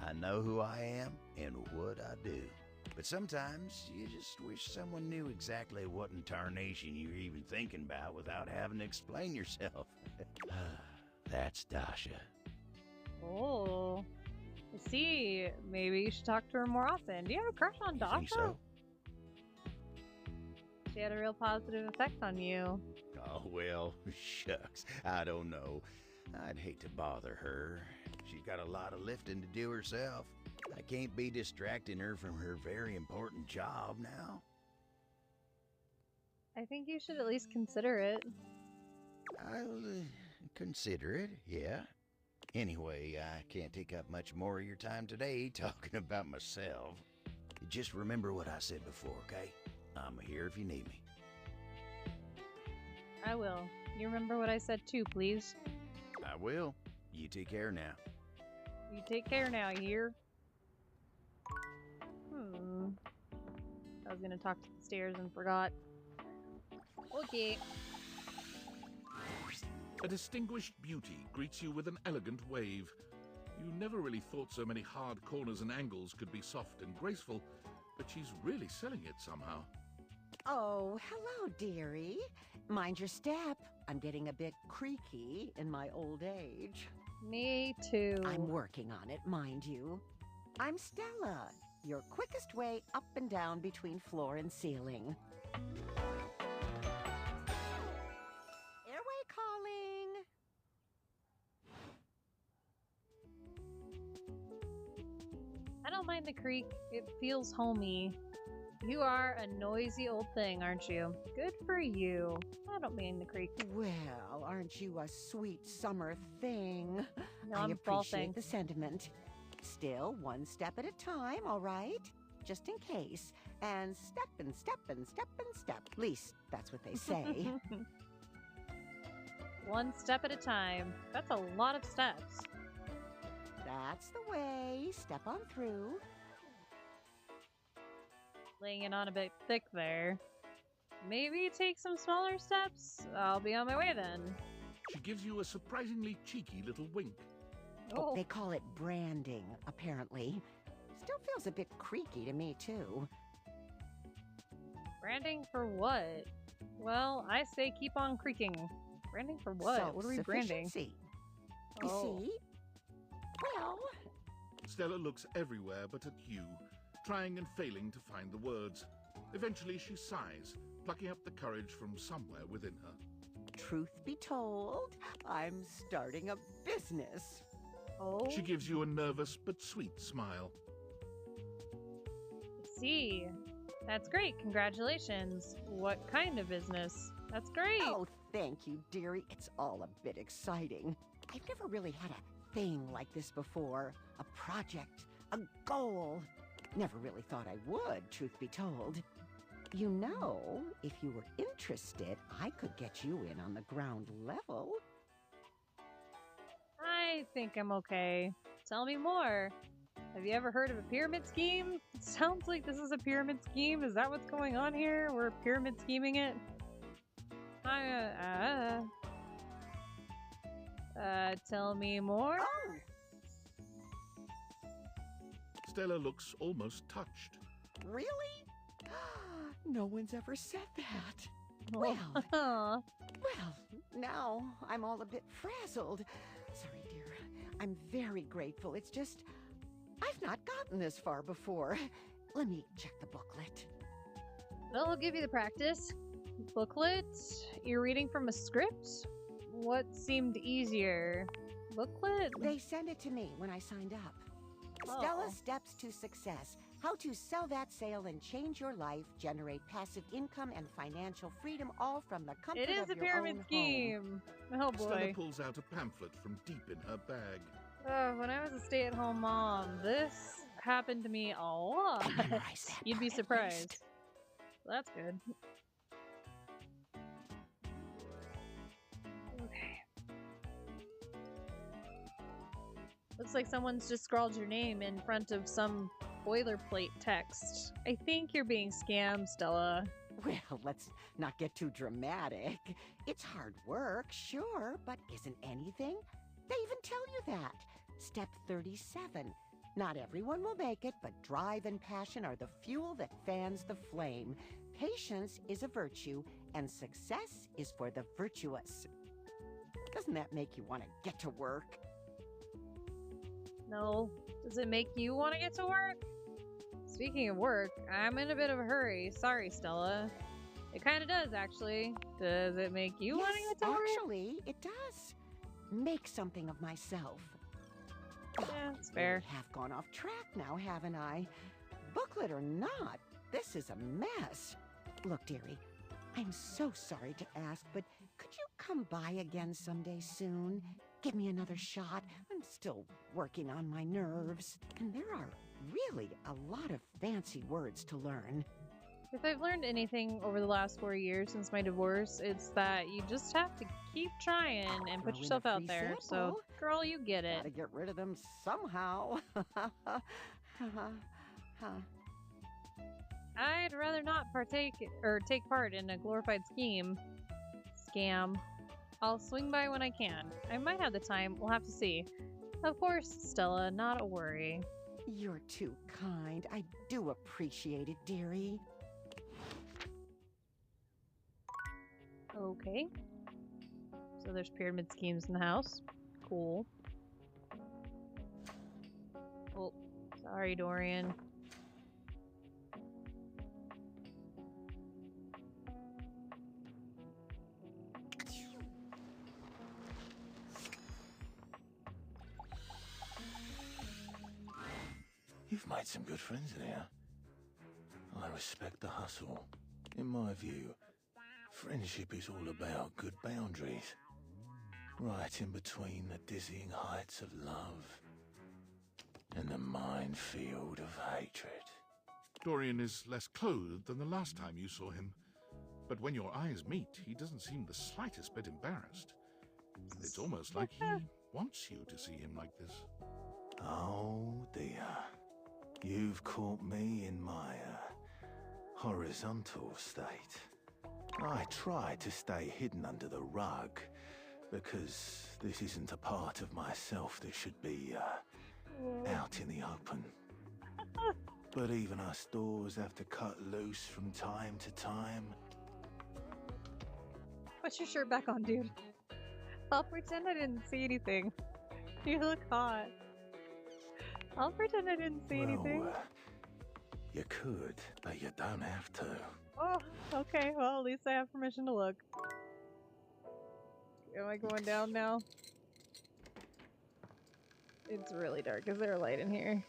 I know who I am and what I do. But sometimes you just wish someone knew exactly what in tarnation you're even thinking about without having to explain yourself. That's Dasha. Oh. I see. Maybe you should talk to her more often. Do you have a crush on Dasha? Think so? She had a real positive effect on you. Oh, well, shucks. I don't know. I'd hate to bother her. She's got a lot of lifting to do herself. I can't be distracting her from her very important job now. I think you should at least consider it. I'll consider it, yeah. Anyway, I can't take up much more of your time today talking about myself. Just remember what I said before, okay? I'm here if you need me. I will. You remember what I said too, please? I will. You take care now. You take care now, you hear? I was gonna talk to the stairs and forgot. Okay. A distinguished beauty greets you with an elegant wave. You never really thought so many hard corners and angles could be soft and graceful, but she's really selling it somehow. Oh, hello, dearie. Mind your step. I'm getting a bit creaky in my old age. Me too. I'm working on it, mind you. I'm Stella, your quickest way up and down between floor and ceiling. Airway calling. I don't mind the creak. It feels homey. You are a noisy old thing, aren't you? Good for you. I don't mind the creak. Well, aren't you a sweet summer thing? No, I I'm appreciate falling. the sentiment. Still, one step at a time, all right? Just in case. And step and step and step and step. At least, that's what they say. One step at a time. That's a lot of steps. That's the way. Step on through. Laying it on a bit thick there. Maybe take some smaller steps? I'll be on my way then. She gives you a surprisingly cheeky little wink. Oh. They call it branding, apparently. Still feels a bit creaky to me, too. Branding for what? Well, I say keep on creaking. Branding for what? What are we branding? Self-sufficiency. Oh. You see? Well... Stella looks everywhere but at you, trying and failing to find the words. Eventually she sighs, plucking up the courage from somewhere within her. Truth be told, I'm starting a business. Oh. She gives you a nervous but sweet smile. See. That's great. Congratulations. What kind of business? That's great. Oh, thank you, dearie. It's all a bit exciting. I've never really had a thing like this before. A project, a goal. Never really thought I would, truth be told. You know, if you were interested, I could get you in on the ground level. I think I'm okay. Tell me more. Have you ever heard of a pyramid scheme? It sounds like this is a pyramid scheme. Is that what's going on here? We're pyramid scheming it? Tell me more? Oh. Stella looks almost touched. Really? No one's ever said that. Well, Well, now I'm all a bit frazzled. Sorry, dear. I'm very grateful. It's just, I've not gotten this far before. Let me check the booklet. well, I'll give you the practice. Booklet? You're reading from a script? What seemed easier? Booklet? They sent it to me when I signed up. Stella's Steps to Success. How to sell that sale and change your life, generate passive income and financial freedom, all from the comfort It is of a your pyramid own scheme. home. Oh Stella boy. pulls out a pamphlet from deep in her bag. When I was a stay-at-home mom, this happened to me a lot. Memorize that You'd be part at surprised. least. That's good. Okay. Looks like someone's just scrawled your name in front of some boilerplate text. I think you're being scammed, Stella. Well, let's not get too dramatic. It's hard work, sure, but isn't anything? They even tell you that. Step 37. Not everyone will make it, but drive and passion are the fuel that fans the flame. Patience is a virtue, and success is for the virtuous. Doesn't that make you want to get to work? No. Does it make you want to get to work? Speaking of work, I'm in a bit of a hurry. Sorry, Stella. It kind of does, actually. Does it make you want to Yes, get to work? actually, it does. Make something of myself. Yeah, it's fair. I have gone off track now, haven't I? Booklet or not, this is a mess. Look, dearie, I'm so sorry to ask, but could you come by again someday soon? Give me another shot. I'm still working on my nerves. And there are really a lot of fancy words to learn. If I've learned anything over the last 4 years since my divorce, it's that you just have to keep trying and put Throw in yourself a out free there. So, sample. girl, you get it. Gotta get rid of them somehow. I'd rather not partake or take part in a glorified scam. I'll swing by when I can. I might have the time. We'll have to see. Of course, Stella, not a worry. You're too kind. I do appreciate it, dearie. Okay. So there's pyramid schemes in the house. Cool. Oh, sorry, Dorian. You've made some good friends in here. I respect the hustle. In my view, friendship is all about good boundaries. Right in between the dizzying heights of love and the minefield of hatred. Dorian is less clothed than the last time you saw him. But when your eyes meet, he doesn't seem the slightest bit embarrassed. It's almost like he wants you to see him like this. Oh dear. You've caught me in my horizontal state. I try to stay hidden under the rug because this isn't a part of myself that should be out in the open. But even us doors have to cut loose from time to time. Put your shirt back on, dude. I'll pretend I didn't see anything. You look hot. I'll pretend I didn't see anything. You could, but you don't have to. Oh, okay. Well, at least I have permission to look. Am I going down now? It's really dark. Is there a light in here?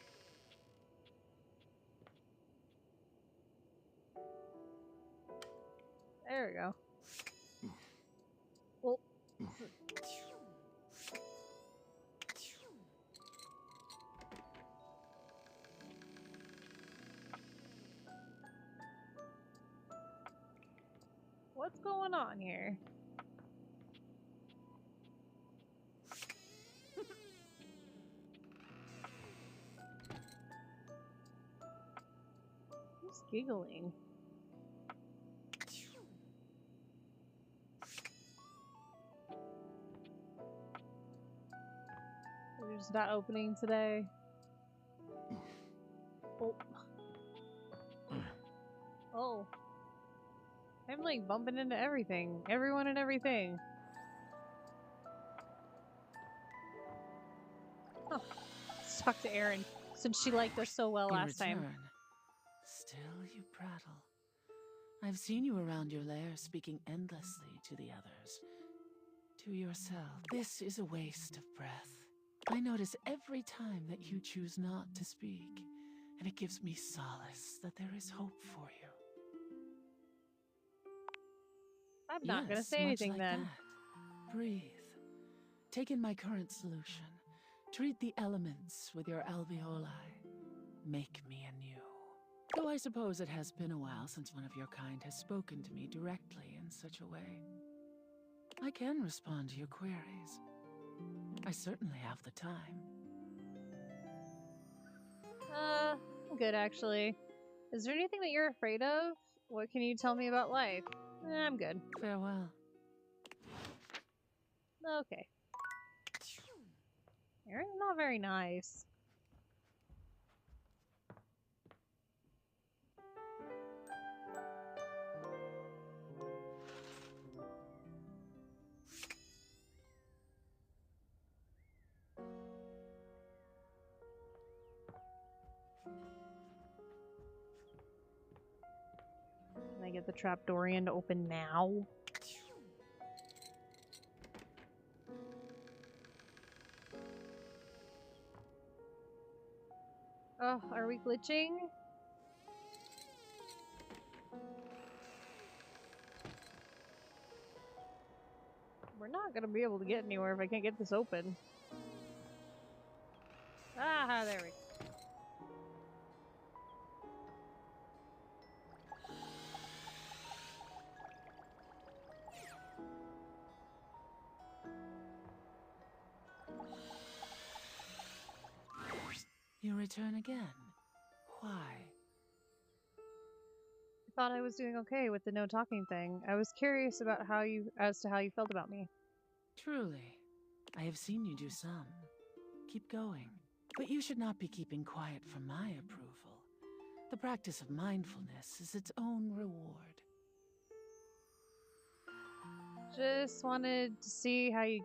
There we go. Well. What's going on here? Who's giggling? We're just not opening today. Oh. Oh. I'm like bumping into everything. Everyone and everything. Huh. Let's talk to Erin, since she liked us so well last time. Still you prattle. I've seen you around your lair speaking endlessly to the others. To yourself. This is a waste of breath. I notice every time that you choose not to speak, and it gives me solace that there is hope for you. I'm not gonna say anything then. That. Breathe. Take in my current solution. Treat the elements with your alveoli. Make me anew. Though I suppose it has been a while since one of your kind has spoken to me directly in such a way. I can respond to your queries. I certainly have the time. I'm good actually. Is there anything that you're afraid of? What can you tell me about life? I'm good. Farewell. Okay. Erin's not very nice. Can I get the Trapdoorian to open now? Oh, are we glitching? We're not gonna be able to get anywhere if I can't get this open. Ah, there we go. You return again. Why? I thought I was doing okay with the no talking thing. I was curious about as to how you felt about me. Truly. I have seen you do some. Keep going. But you should not be keeping quiet for my approval. The practice of mindfulness is its own reward. Just wanted to see how to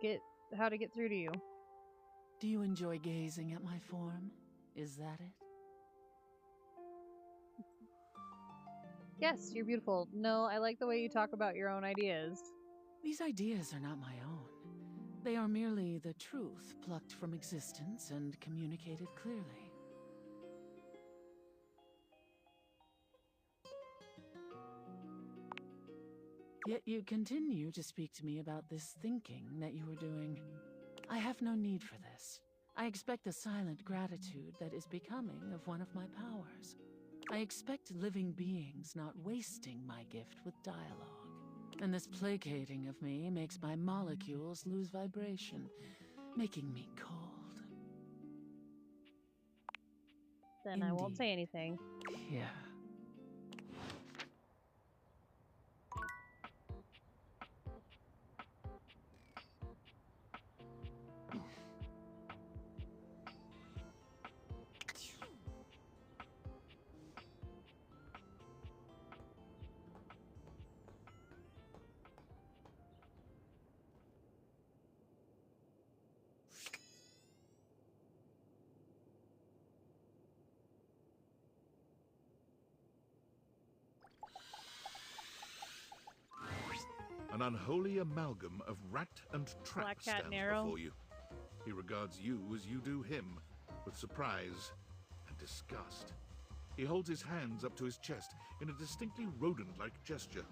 get through to you. Do you enjoy gazing at my form? Is that it? Yes, you're beautiful. No, I like the way you talk about your own ideas. These ideas are not my own. They are merely the truth plucked from existence and communicated clearly. Yet you continue to speak to me about this thinking that you were doing. I have no need for this. I expect a silent gratitude that is becoming of one of my powers. I expect living beings not wasting my gift with dialogue. And this placating of me makes my molecules lose vibration, making me cold. Then Indeed. I won't say anything. Yeah. An unholy amalgam of rat and trap Black cat stands narrow. before you. He regards you as you do him, with surprise and disgust. He holds his hands up to his chest in a distinctly rodent-like gesture,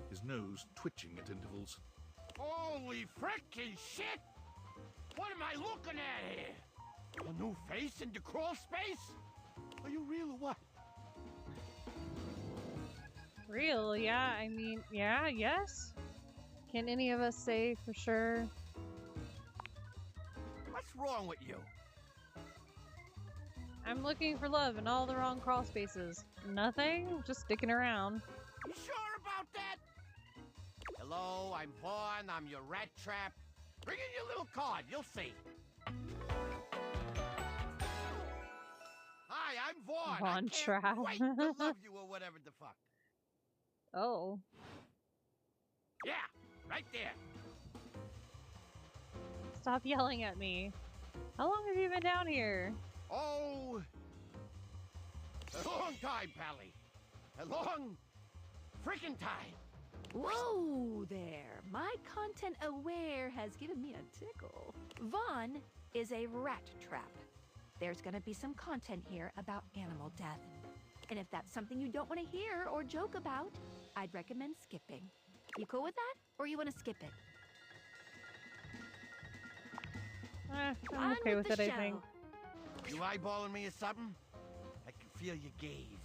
his nose twitching at intervals. Holy frickin' shit! What am I looking at here? A new face in the crawl space? Are you real or what? Real. real. Yeah, I mean, yeah, yes. Can any of us say for sure? What's wrong with you? I'm looking for love in all the wrong crawl spaces. Nothing? Just sticking around. You sure about that? Hello, I'm Vaughn. I'm your rat trap. Bring in your little card. You'll see. Hi, I'm Vaughn. Vaughn I can't Trap. wait to love you or whatever the fuck. Oh. Yeah, right there. Stop yelling at me. How long have you been down here? Oh, a long time, Pally. A long freaking time. Whoa there! My content aware has given me a tickle. Vaughn is a rat trap. There's gonna be some content here about animal death. And if that's something you don't want to hear or joke about, I'd recommend skipping. You cool with that? Or you want to skip it? I'm okay with it, I think. You eyeballing me or something? I can feel your gaze.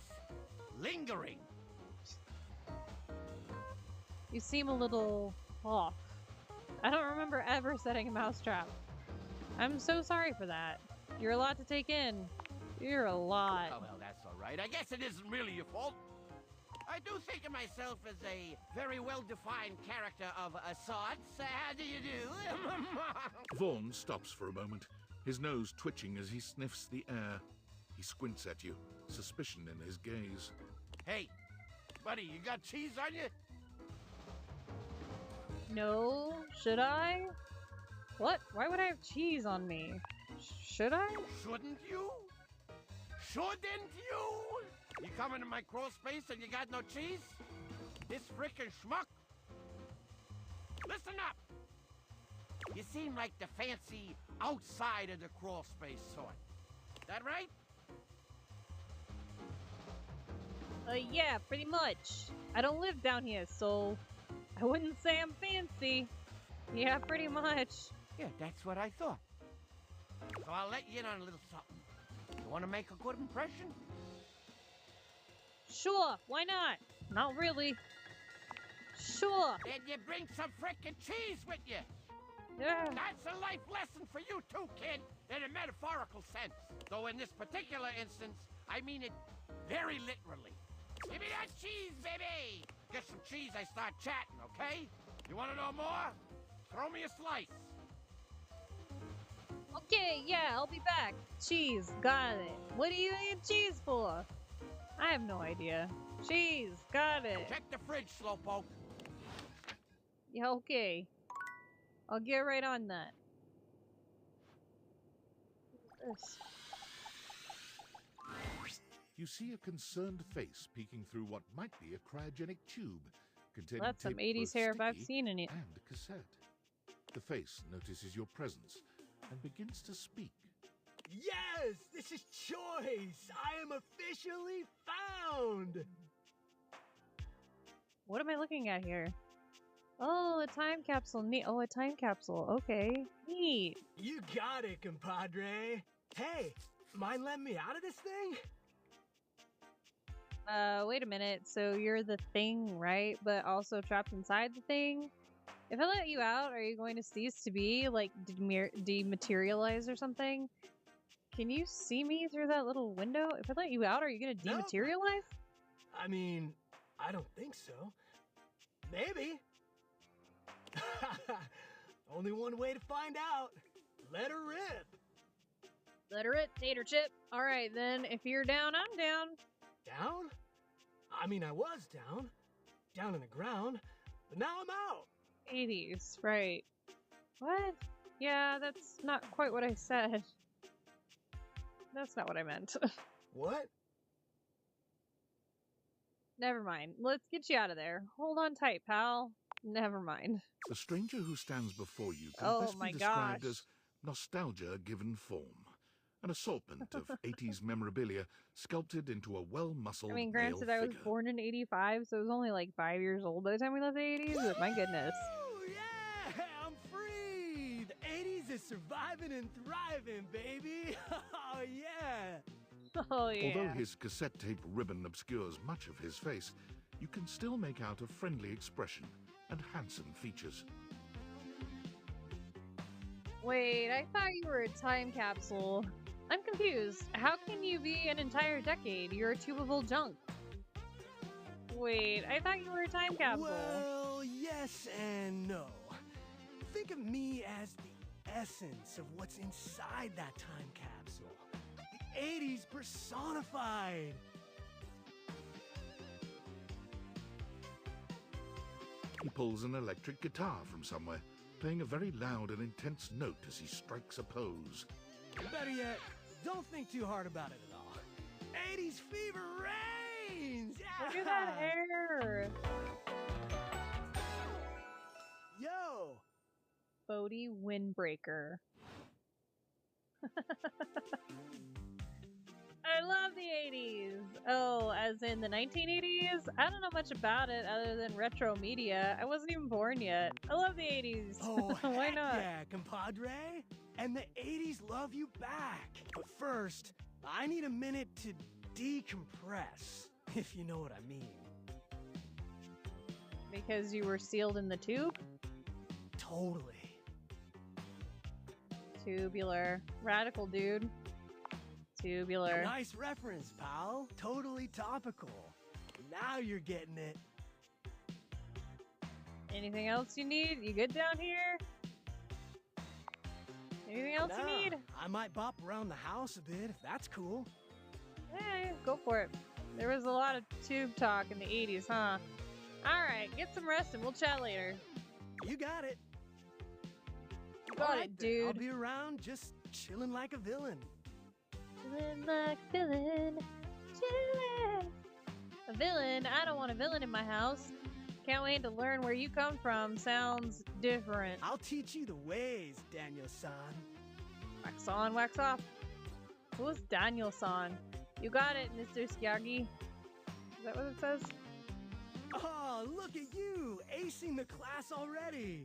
Lingering. You seem a little off. I don't remember ever setting a mousetrap. I'm so sorry for that. You're a lot to take in. You're a lot. Oh, well, that's all right. I guess it isn't really your fault. I do think of myself as a very well-defined character of a sorts. How do you do? Vaughn stops for a moment, his nose twitching as he sniffs the air. He squints at you, suspicion in his gaze. Hey, buddy, you got cheese on you? No, should I? What? Why would I have cheese on me? Should I? Shouldn't you? Shouldn't you? You come into my crawl space and you got no cheese? This frickin' schmuck? Listen up! You seem like the fancy outside of the crawl space sort. That right? Yeah, pretty much. I don't live down here, so I wouldn't say I'm fancy. Yeah, pretty much. Yeah, that's what I thought. So I'll let you in on a little something. You want to make a good impression? Sure, why not? Not really. Sure. Then you bring some frickin' cheese with you. Yeah. That's a life lesson for you too, kid, in a metaphorical sense. Though in this particular instance, I mean it very literally. Give me that cheese, baby! Get some cheese, I start chatting, okay? You want to know more? Throw me a slice. Okay, yeah, I'll be back. Cheese, got it. What do you need cheese for? I have no idea. Cheese, got it. Check the fridge, slowpoke. Yeah, okay. I'll get right on that. What's this? You see a concerned face peeking through what might be a cryogenic tube containing That's some tape 80s both hair if I've sticky seen any. and a cassette. The face notices your presence and begins to speak. Yes, this is choice. I am officially found. What am I looking at here? Oh, a time capsule. Neat. Oh, a time capsule. Okay. Neat. You got it, compadre. Hey, mind letting me out of this thing? Wait a minute. So you're the thing, right? But also trapped inside the thing? If I let you out, are you going to cease to be, like, dematerialize or something? Can you see me through that little window? If I let you out, are you going to dematerialize? I mean, I don't think so. Maybe. Only one way to find out. Let her rip. Let her rip, tater chip. Alright then, if you're down, I'm down. Down? I mean, I was down. Down in the ground. But now I'm out. 80s, right. What? Yeah, that's not quite what I said. That's not what I meant. What? Never mind. Let's get you out of there. Hold on tight, pal. Never mind. The stranger who stands before you can Oh best my be described gosh. as nostalgia given form. An assortment of 80s memorabilia sculpted into a well-muscled I mean, male granted, I was figure. born in 85, so I was only like 5 years old by the time we left the 80s, but my goodness. Oh, yeah! I'm free! The 80s is surviving and thriving, baby! Oh, yeah! Oh, yeah. Although his cassette tape ribbon obscures much of his face, you can still make out a friendly expression and handsome features. Wait, I thought you were a time capsule. I'm confused. How can you be an entire decade? You're a tubable junk. Wait, I thought you were a time capsule. Well, yes and no. Think of me as the essence of what's inside that time capsule. The 80s personified. He pulls an electric guitar from somewhere, playing a very loud and intense note as he strikes a pose. Better yet, don't think too hard about it at all. 80s fever reigns! Look at that hair! Yo! Bodhi Windbreaker. I love the 80s! Oh, as in the 1980s? I don't know much about it other than retro media. I wasn't even born yet. I love the 80s. Oh, why heck not? yeah, compadre! And the 80s love you back. But first, I need a minute to decompress, if you know what I mean. Because you were sealed in the tube? Totally. Tubular. Radical, dude. Tubular. Nice reference, pal. Totally topical. Now you're getting it. Anything else you need? You good down here? Anything else you need? I might bop around the house a bit, if that's cool. Yeah, go for it. There was a lot of tube talk in the 80s, huh? Alright, get some rest and we'll chat later. You got it. Got Alright it, then, dude. I'll be around just chilling like a villain. Chillin' like a villain. Chillin'. A villain? I don't want a villain in my house. Can't wait to learn where you come from. Sounds different. I'll teach you the ways, Daniel-san. Wax on, wax off. Who's Daniel-san? You got it, Mr. Skyagi. Is that what it says? Oh, look at you, acing the class already.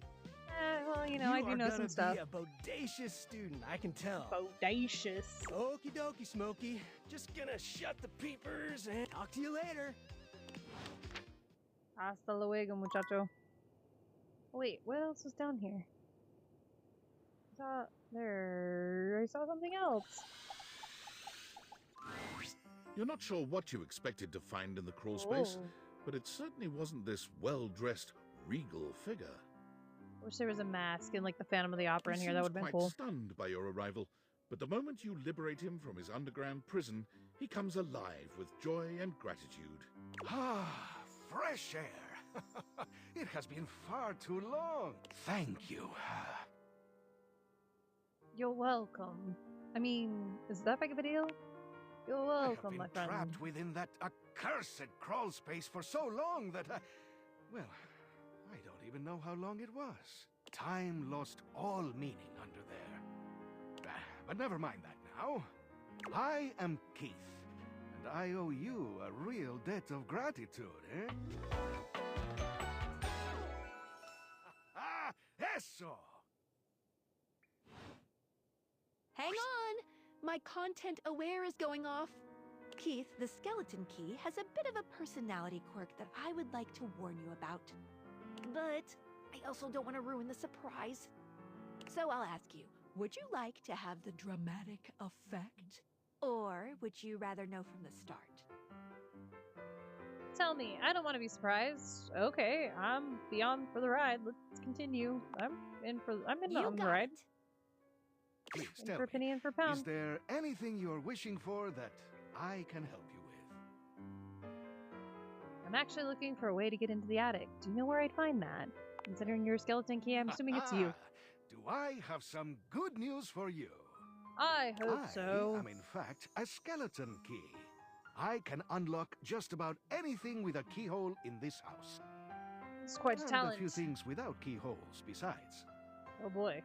Well, you know, I do know some stuff. You are gonna be a bodacious student, I can tell. Bodacious. Okie dokie, Smokey. Just gonna shut the peepers and talk to you later. Hasta luego, muchacho. Wait, what else was down here? I saw something else. You're not sure what you expected to find in the crawl space, but it certainly wasn't this well-dressed, regal figure. Wish there was a mask in like the Phantom of the Opera in He here. That seems would have been quite cool. stunned by your arrival, but the moment you liberate him from his underground prison, he comes alive with joy and gratitude. Ah, fresh air. It has been far too long. Thank you. You're welcome. I mean, is that big of a deal? You're welcome, my I have been friend. trapped within that accursed crawl space for so long that well, I don't even know how long it was. Time lost all meaning under there. But never mind that now. I am Keith, and I owe you a real debt of gratitude, eh? Eso! Hang on! My content aware is going off. Keith, the skeleton key, has a bit of a personality quirk that I would like to warn you about. But I also don't want to ruin the surprise. So I'll ask you, would you like to have the dramatic effect? Or would you rather know from the start? Tell me, I don't want to be surprised. Okay, I'm beyond for the ride. Let's continue. I'm in on the ride. Please In tell for me, penny and for pound. is there anything you're wishing for that I can help you with? I'm actually looking for a way to get into the attic. Do you know where I'd find that? Considering your skeleton key, I'm assuming it's you. Do I have some good news for you? I hope so. I am in fact a skeleton key. I can unlock just about anything with a keyhole in this house. It's quite a And talent. a few things without keyholes besides. Oh boy.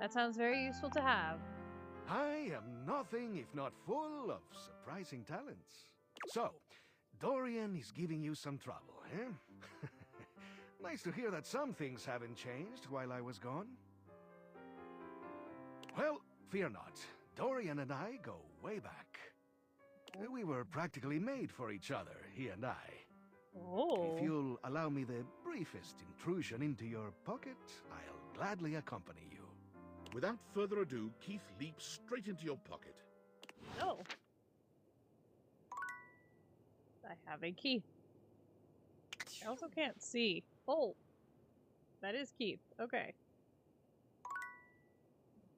That sounds very useful to have. I am nothing if not full of surprising talents. So, Dorian is giving you some trouble, eh? Nice to hear that some things haven't changed while I was gone. Well, fear not. Dorian and I go way back. We were practically made for each other, he and I. Oh. If you'll allow me the briefest intrusion into your pocket, I'll gladly accompany you. Without further ado, Keith leaps straight into your pocket. No. I have a key. I also can't see. Oh. That is Keith. Okay.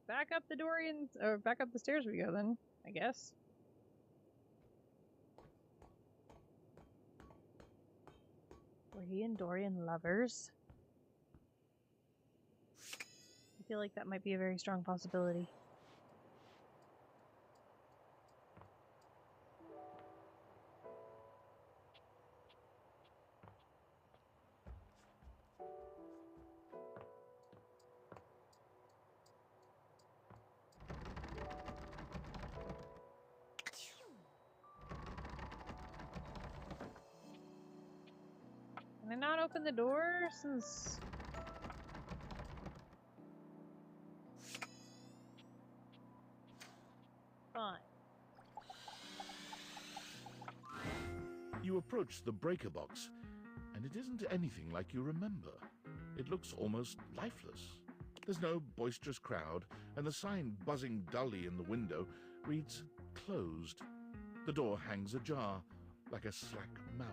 Back up the Dorian, or back up the stairs we go then, I guess. Were he and Dorian lovers? I feel like that might be a very strong possibility. Can I not open the door since... Fine. You approach the breaker box, and it isn't anything like you remember. It looks almost lifeless. There's no boisterous crowd, and the sign buzzing dully in the window reads closed. The door hangs ajar, like a slack mouth.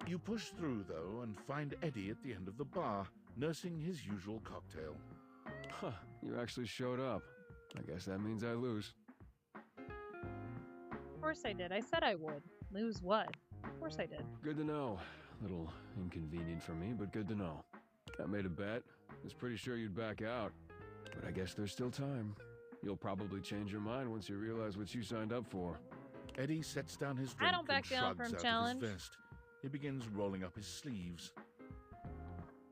You push through, though, and find Eddie at the end of the bar, nursing his usual cocktail. Huh, you actually showed up. I guess that means I lose. Of course I did. I said I would. Lose what? Of course I did. Good to know. A little inconvenient for me, but good to know. I made a bet. Was pretty sure you'd back out. But I guess there's still time. You'll probably change your mind once you realize what you signed up for. Eddie sets down his drink I don't back and down shrugs from out challenge. of his vest. He begins rolling up his sleeves.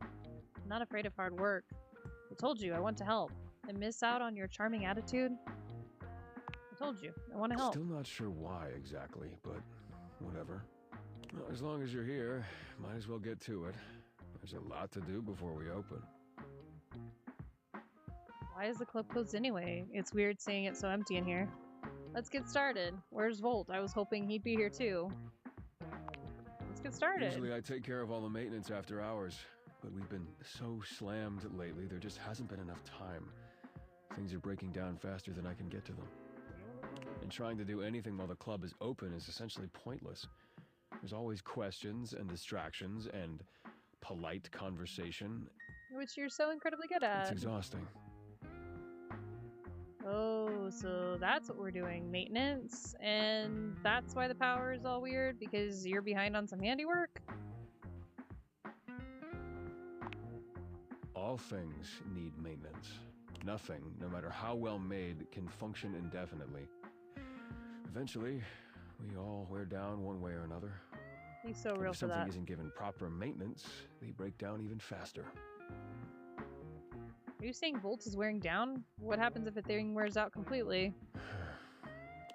I'm not afraid of hard work. I told you I want to help. And miss out on your charming attitude? I told you, I want to help. Still not sure why exactly, but whatever. Well, as long as you're here, might as well get to it. There's a lot to do before we open. Why is the club closed anyway? It's weird seeing it so empty in here. Let's get started. Where's Volt? I was hoping he'd be here too. Let's get started. Usually I take care of all the maintenance after hours, but we've been so slammed lately, there just hasn't been enough time. Things are breaking down faster than I can get to them. And trying to do anything while the club is open is essentially pointless. There's always questions and distractions and polite conversation. Which you're so incredibly good at. It's exhausting. Oh, so that's what we're doing. Maintenance? And that's why the power is all weird? Because you're behind on some handiwork? All things need maintenance. Nothing, no matter how well made, can function indefinitely. Eventually, we all wear down one way or another. He's so And real if for that. something isn't given proper maintenance, they break down even faster. Are you saying Volt is wearing down? What happens if a thing wears out completely?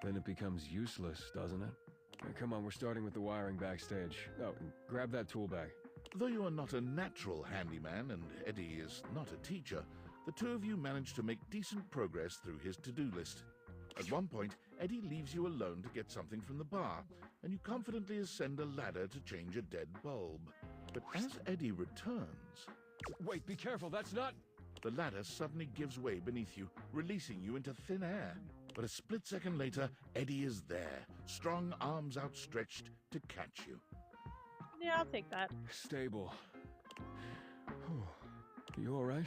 Then it becomes useless, doesn't it? Come on, we're starting with the wiring backstage. Oh, and grab that tool bag. Though you are not a natural handyman and Eddie is not a teacher, the two of you manage to make decent progress through his to-do list. At one point, Eddie leaves you alone to get something from the bar, and you confidently ascend a ladder to change a dead bulb. But as Eddie returns... Wait, be careful, that's not... The ladder suddenly gives way beneath you, releasing you into thin air. But a split second later, Eddie is there, strong arms outstretched to catch you. Yeah, I'll take that. Stable. You alright?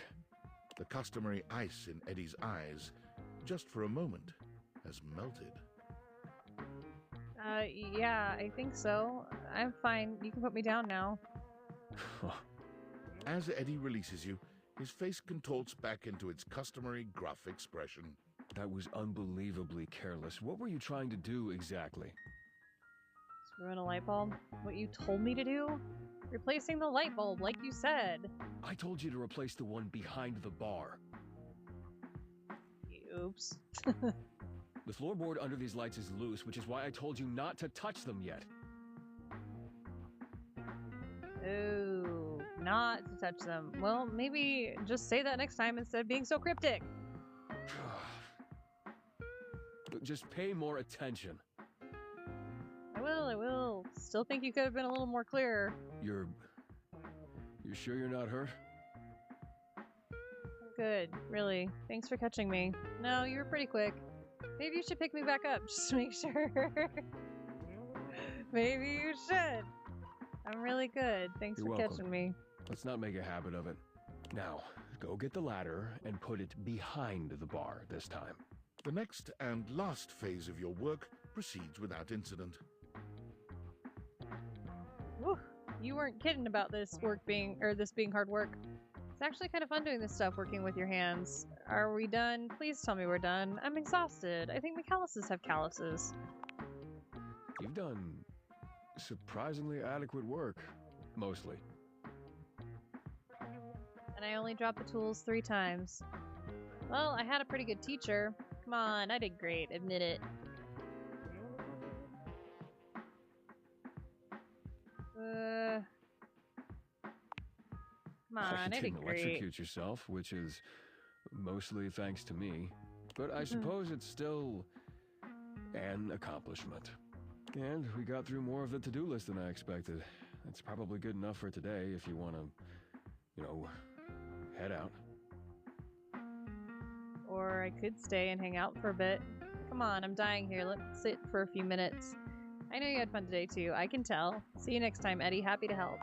The customary ice in Eddie's eyes, just for a moment, has melted. Yeah, I think so. I'm fine. You can put me down now. As Eddie releases you, his face contorts back into its customary gruff expression. That was unbelievably careless. What were you trying to do exactly? Screw in a light bulb? What you told me to do? Replacing the light bulb, like you said. I told you to replace the one behind the bar. Oops. The floorboard under these lights is loose, which is why I told you not to touch them yet. Oh, not to touch them. Well, maybe just say that next time instead of being so cryptic. Just pay more attention. I I will. Still think you could have been a little more clear. You're sure you're not hurt? Good, really. Thanks for catching me. No, you were pretty quick. Maybe you should pick me back up, just to make sure. Maybe you should. I'm really good. Thanks You're for welcome. catching me. Let's not make a habit of it. Now, go get the ladder and put it behind the bar this time. The next and last phase of your work proceeds without incident. Whew. You weren't kidding about this being hard work. It's actually kind of fun doing this stuff, working with your hands. Are we done? Please tell me we're done. I'm exhausted. I think my calluses have calluses. You've done surprisingly adequate work, mostly. And I only dropped the tools 3 times. Well, I had a pretty good teacher. Come on, I did great. Admit it. Come on, I did didn't great. electrocute yourself, which is mostly thanks to me. But I suppose it's still an accomplishment. And we got through more of the to-do list than I expected. That's probably good enough for today if you want to, you know, head out. Or I could stay and hang out for a bit. Come on, I'm dying here. Let's sit for a few minutes. I know you had fun today too. I can tell. See you next time, Eddie. Happy to help.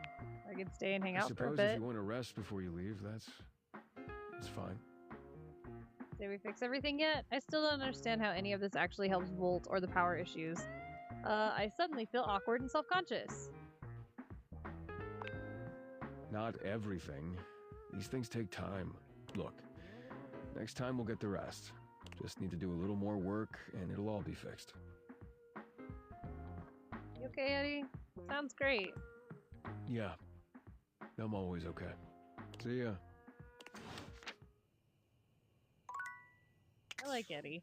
I could stay and hang out for a suppose bit. if you want to rest before you leave, that's fine. Did we fix everything yet? I still don't understand how any of this actually helps Volt or the power issues. I suddenly feel awkward and self-conscious. Not everything. These things take time. Look, next time we'll get the rest. Just need to do a little more work and it'll all be fixed. You okay, Eddie? Sounds great. Yeah, I'm always okay. See ya. I like Eddie.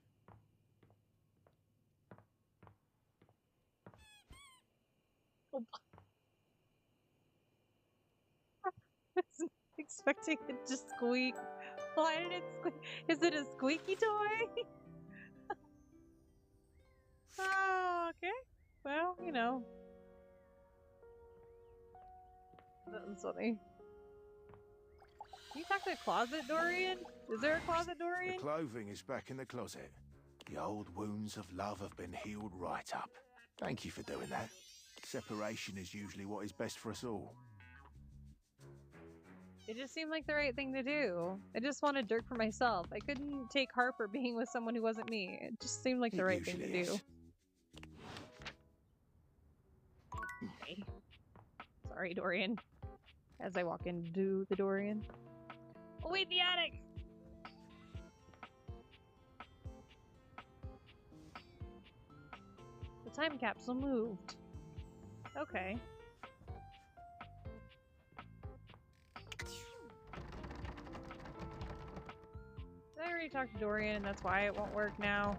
Oh. I wasn't expecting it to squeak. Why did it squeak? Is it a squeaky toy? Oh, okay. Well, you know. That was funny. Can you talk to the closet, Dorian? Is there a closet, Dorian? The clothing is back in the closet. The old wounds of love have been healed right up. Thank you for doing that. Separation is usually what is best for us all. It just seemed like the right thing to do. I just wanted Dirk for myself. I couldn't take Harper being with someone who wasn't me. It just seemed like the right thing to do. Okay. Sorry, Dorian. As I walk into the Dorian. Oh wait, the attic! The time capsule moved. Okay. Did I already talk to Dorian and that's why it won't work now?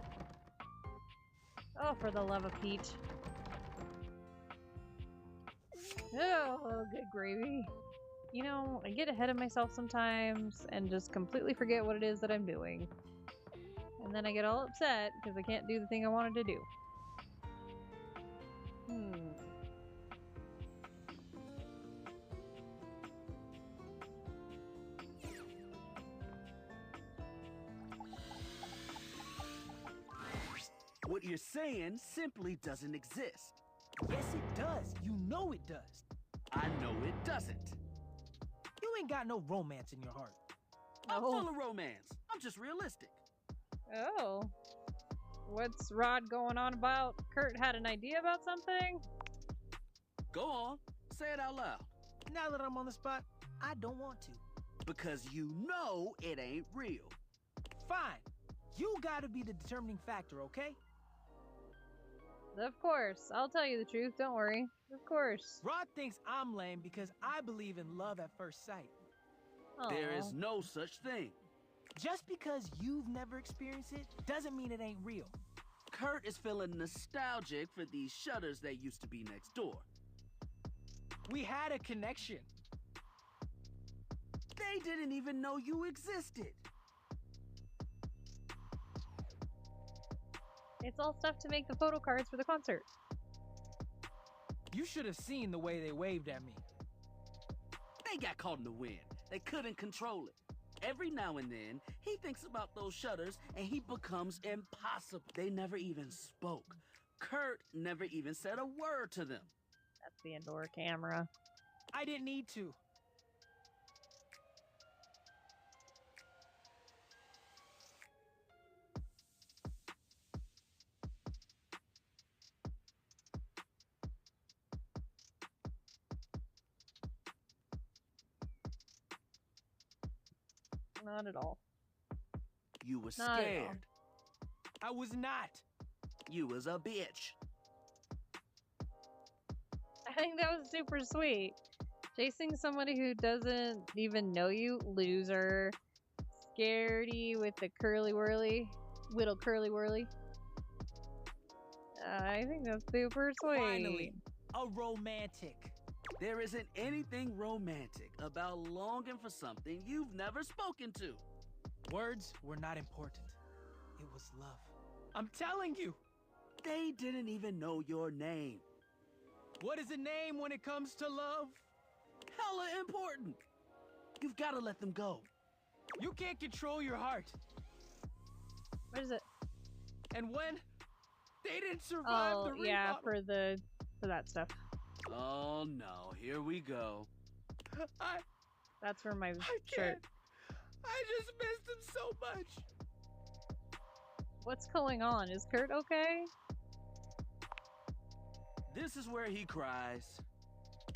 Oh, for the love of Pete. Oh, good gravy. You know, I get ahead of myself sometimes and just completely forget what it is that I'm doing. And then I get all upset because I can't do the thing I wanted to do. What you're saying simply doesn't exist. Yes, it does. You know it does. I know it doesn't. You ain't got no romance in your heart. I'm full of romance. I'm just realistic. Oh. What's Rod going on about? Kurt had an idea about something? Go on. Say it out loud. Now that I'm on the spot, I don't want to. Because you know it ain't real. Fine. You gotta be the determining factor, okay? Of course. I'll tell you the truth. Don't worry. Of course. Rod thinks I'm lame because I believe in love at first sight. Aww. There is no such thing. Just because you've never experienced it doesn't mean it ain't real. Kurt is feeling nostalgic for these shutters that used to be next door. We had a connection. They didn't even know you existed. It's all stuff to make the photo cards for the concert. You should have seen the way they waved at me. They got caught in the wind. They couldn't control it. Every now and then, he thinks about those shutters and he becomes impossible. They never even spoke. Kurt never even said a word to them. That's the indoor camera. I didn't need to. Not at all. You was Not at all. scared. I was not. You was a bitch. I think that was super sweet. Chasing somebody who doesn't even know you, loser. Scaredy with the curly whirly. Whittle curly whirly. I think that's super sweet. Finally, a romantic. There isn't anything romantic about longing for something you've never spoken to. Words were not important. It was love. I'm telling you. They didn't even know your name. What is a name when it comes to love? Hella important. You've got to let them go. You can't control your heart. What is it? And when they didn't survive the remodel. for that stuff. Oh no, here we go. That's for my I shirt. can't. I just missed him so much. What's going on? Is Kurt okay? This is where he cries.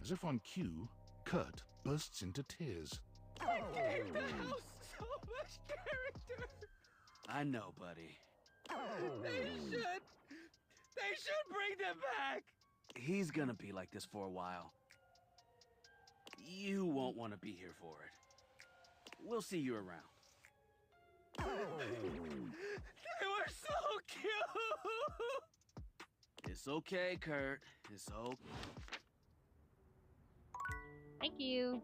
As if on cue, Kurt bursts into tears. I gave the house so much character. I know, buddy. They should bring them back. He's gonna be like this for a while. You won't want to be here for it. We'll see you around. They were so cute. It's okay, Kurt. It's okay. Thank you.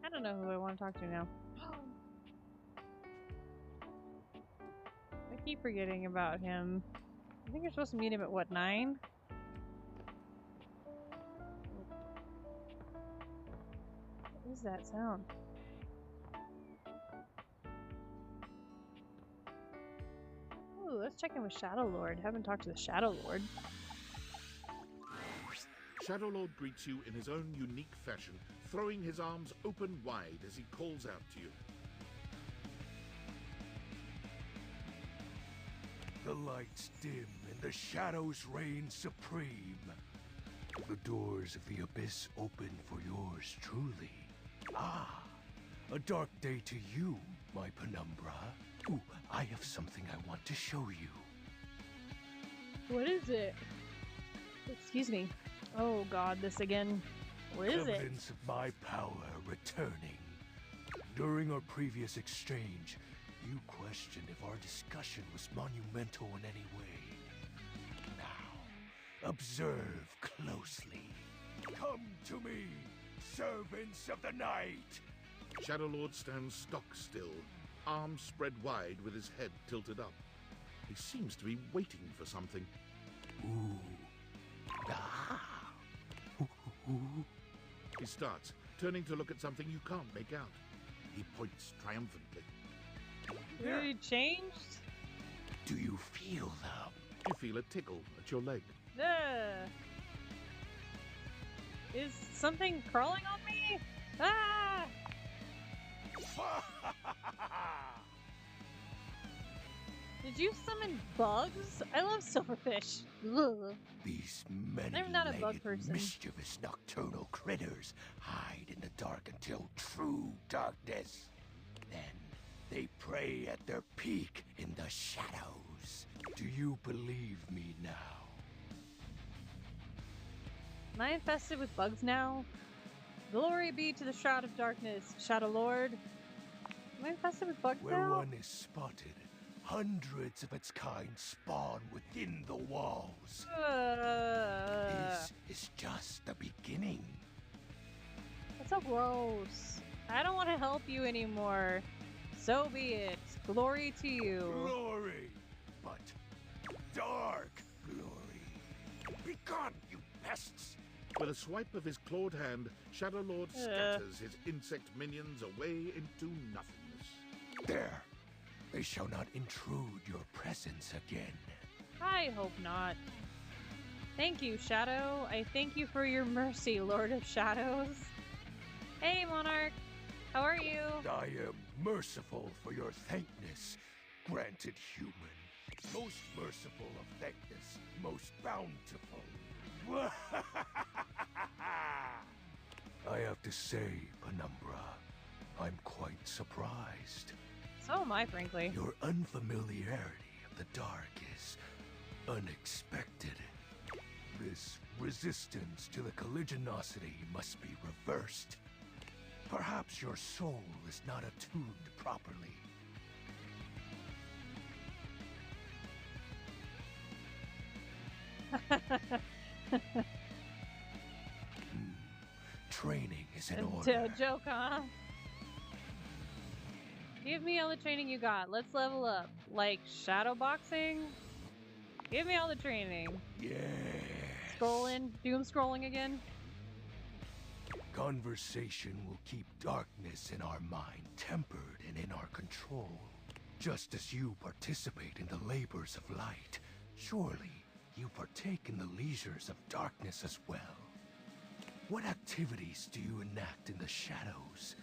I don't know who I want to talk to now. I keep forgetting about him. I think you're supposed to meet him at what, 9? What is that sound? Ooh, let's check in with Shadow Lord. Haven't talked to the Shadow Lord. Shadow Lord greets you in his own unique fashion, throwing his arms open wide as he calls out to you. The lights dim and the shadows reign supreme. The doors of the abyss open for yours truly. Ah, a dark day to you, my penumbra. Ooh, I have something I want to show you. What is it? Excuse me. Oh god, this again. What is it? Evidence of my power returning. During our previous exchange, you questioned if our discussion was monumental in any way. Now, observe closely. Come to me, servants of the night! Shadow Lord stands stock still, arms spread wide with his head tilted up. He seems to be waiting for something. Ooh. Ah. Ooh. He starts, turning to look at something you can't make out. He points triumphantly. Really changed? Do you feel them? You feel a tickle at your leg. Is something crawling on me? Ah! Did you summon bugs? I love silverfish. Ugh. These I'm not a bug many-legged, person. mischievous nocturnal critters hide in the dark until true darkness. Then they prey at their peak in the shadows. Do you believe me now? Am I infested with bugs now? Glory be to the Shroud of Darkness, Shadow Lord. Am I infested with bugs Where now? one is spotted, Hundreds of its kind spawn within the walls. This is just the beginning. That's so gross. I don't want to help you anymore. So be it. Glory to you. Glory, but dark glory. Be gone, you pests! With a swipe of his clawed hand, Shadow Lord scatters his insect minions away into nothingness. There. They shall not intrude your presence again. I hope not. Thank you, Shadow. I thank you for your mercy, Lord of Shadows. Hey, Monarch. How are you? I am merciful for your thankness, granted human. Most merciful of thankness, most bountiful. I have to say, Penumbra, I'm quite surprised. So am I, frankly. Your unfamiliarity of the dark is unexpected. This resistance to the colligiosity must be reversed. Perhaps your soul is not attuned properly. Training is in order. Joke, huh? Give me all the training you got. Let's level up. Like shadow boxing? Give me all the training. Yes. Scrolling? Doom scrolling again? Conversation will keep darkness in our mind tempered and in our control. Just as you participate in the labors of light, surely you partake in the leisures of darkness as well. What activities do you enact in the shadows?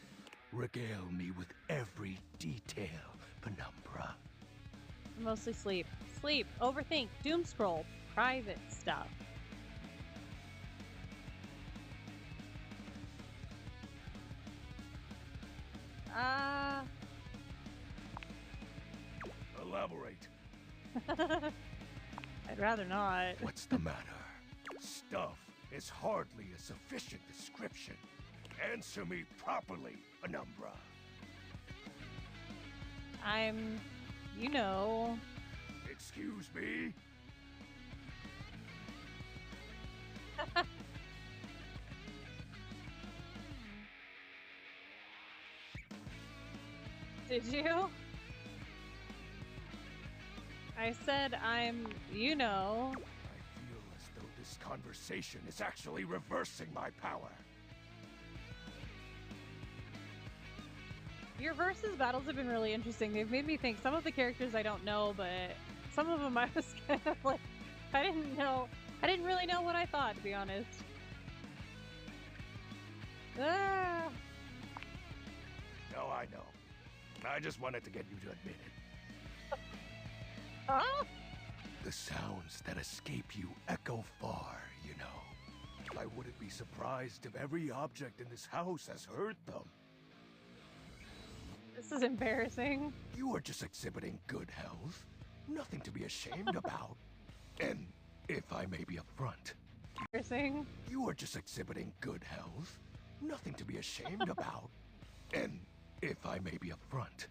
Regale me with every detail, Penumbra. Mostly sleep. Sleep, overthink, doom scroll, private stuff. Elaborate. I'd rather not. What's the matter? Stuff is hardly a sufficient description. Answer me properly, Penumbra. I'm, you know. Excuse me? Did you? I said I'm, you know. I feel as though this conversation is actually reversing my power. Your versus battles have been really interesting. They've made me think some of the characters I don't know, but some of them I was kind of like, I didn't really know what I thought, to be honest. Ah. No, I know. I just wanted to get you to admit it. Huh? The sounds that escape you echo far, you know. I wouldn't be surprised if every object in this house has heard them. This is embarrassing. You are just exhibiting good health. Nothing to be ashamed about. And if I may be upfront. Embarrassing. You are just exhibiting good health. Nothing to be ashamed about. And if I may be upfront.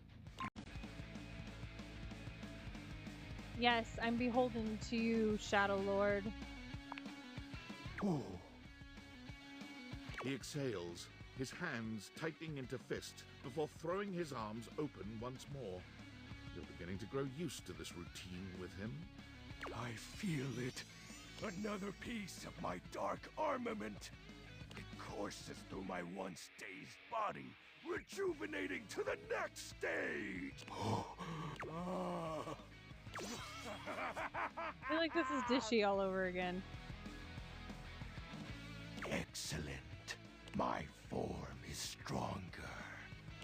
Yes, I'm beholden to you, Shadow Lord. Ooh. He exhales, his hands tightening into fist before throwing his arms open once more. You're beginning to grow used to this routine with him. I feel it. Another piece of my dark armament. It courses through my once dazed body, rejuvenating to the next stage. I feel like this is Dishy all over again. Excellent. My form is stronger,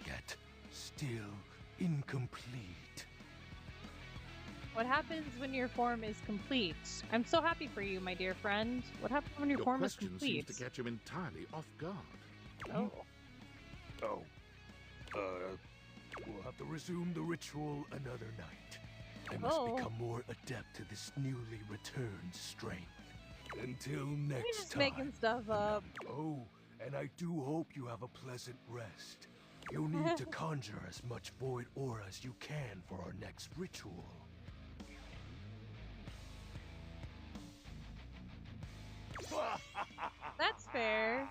yet still incomplete. What happens when your form is complete? I'm so happy for you, my dear friend. What happens when your form is question complete? seems to catch him entirely off guard. Oh. Oh. We'll have to resume the ritual another night. I must become more adept to this newly returned strength. Until next You're just time. making stuff up. Oh, and I do hope you have a pleasant rest. You'll need to conjure as much void aura as you can for our next ritual. That's fair.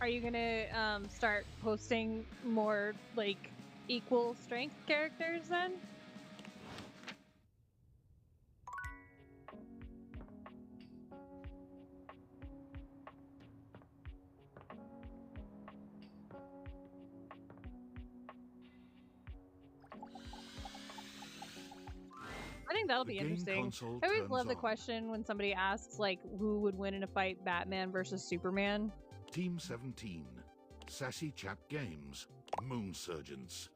Are you gonna start posting more like equal strength characters then? I think that'll be interesting. I always love the question when somebody asks like who would win in a fight, Batman versus Superman. Team 17. Sassy Chap Games. Moon Surgeons.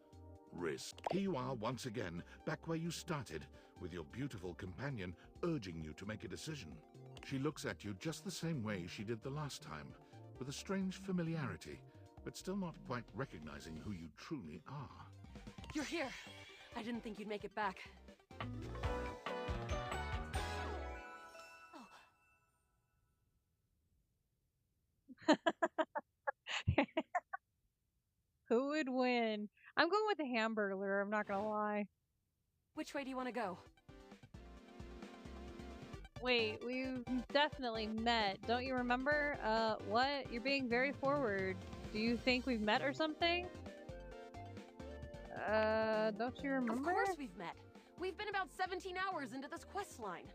Risk. Here you are once again, back where you started, with your beautiful companion urging you to make a decision. She looks at you just the same way she did the last time, with a strange familiarity, but still not quite recognizing who you truly are. You're here. I didn't think you'd make it back. Who would win? I'm going with the Hamburglar, I'm not gonna lie. Which way do you want to go? Wait, we've definitely met. Don't you remember? What? You're being very forward. Do you think we've met or something? Don't you remember? Of course we've met. We've been about 17 hours into this quest line.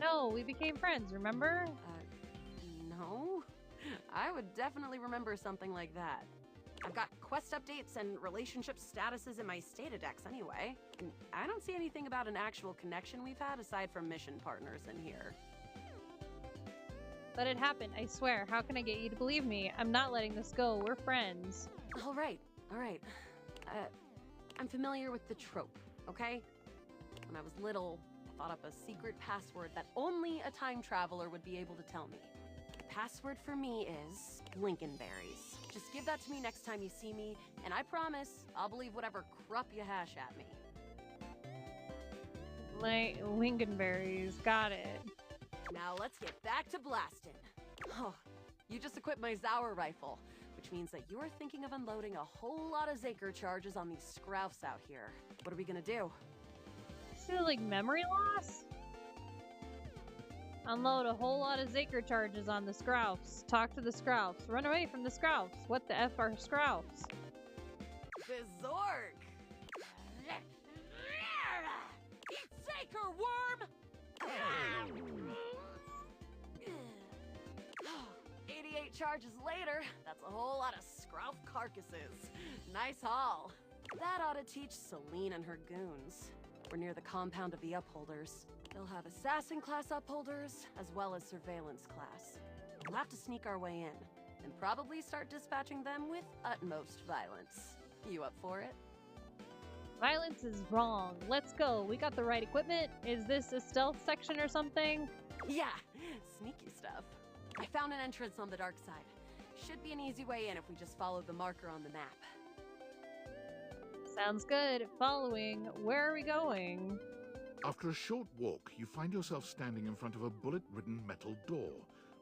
No, we became friends, remember? No. I would definitely remember something like that. I've got quest updates and relationship statuses in my Statadex anyway. And I don't see anything about an actual connection we've had aside from mission partners in here. But it happened, I swear. How can I get you to believe me? I'm not letting this go. We're friends. All right. I'm familiar with the trope, okay? When I was little, I thought up a secret password that only a time traveler would be able to tell me. The password for me is Lincolnberries. Just give that to me next time you see me, and I promise I'll believe whatever crap you hash at me. Lincolnberries, got it. Now let's get back to blasting. Oh, you just equipped my Zauer rifle, which means that you're thinking of unloading a whole lot of Zaker charges on these scroufs out here. What are we gonna do? So, like, memory loss? Unload a whole lot of Zaker charges on the scroufs. Talk to the scroufs. Run away from the scroufs. What the F are scroufs? Bizork! Eat Zaker, worm! 88 charges later, that's a whole lot of scrouf carcasses. Nice haul. That ought to teach Celine and her goons. We're near the compound of the Upholders. They'll have assassin class Upholders, as well as surveillance class. We'll have to sneak our way in, and probably start dispatching them with utmost violence. You up for it? Violence is wrong. Let's go. We got the right equipment. Is this a stealth section or something? Yeah, sneaky stuff. I found an entrance on the dark side. Should be an easy way in if we just follow the marker on the map. Sounds good. Following. Where are we going? After a short walk, you find yourself standing in front of a bullet-ridden metal door,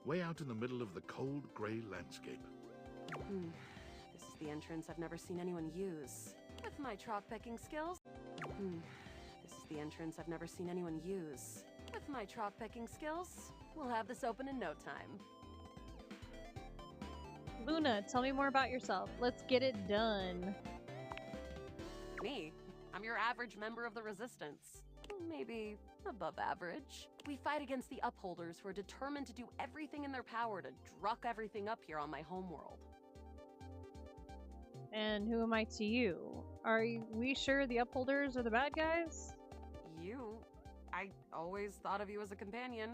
way out in the middle of the cold, grey landscape. This is the entrance I've never seen anyone use. With my chalk-pecking skills. This is the entrance I've never seen anyone use. With my chalk-pecking skills, we'll have this open in no time. Luna, tell me more about yourself. Let's get it done. Me? I'm your average member of the Resistance. Maybe above average. We fight against the Upholders who are determined to do everything in their power to druck everything up here on my homeworld. And who am I to you? Are we sure the Upholders are the bad guys? I always thought of you as a companion.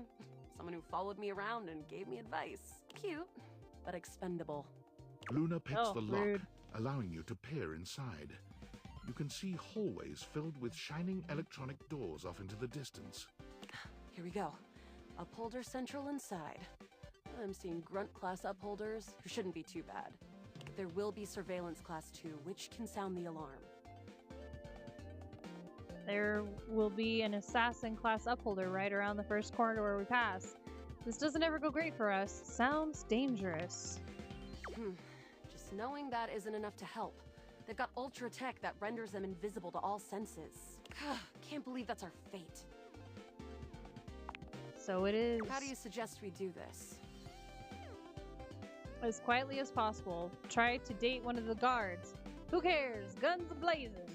Someone who followed me around and gave me advice. Cute, but expendable. Luna picks the lock, rude. allowing you to peer inside. You can see hallways filled with shining electronic doors off into the distance. Here we go. Upholder Central inside. I'm seeing Grunt class Upholders, who shouldn't be too bad. There will be Surveillance class 2, which can sound the alarm. There will be an assassin class Upholder right around the first corner where we pass. This doesn't ever go great for us. Sounds dangerous. Just knowing that isn't enough to help. They've got ultra tech that renders them invisible to all senses. Can't believe that's our fate. So it is. How do you suggest we do this? As quietly as possible. Try to date one of the guards. Who cares? Guns a-blazing.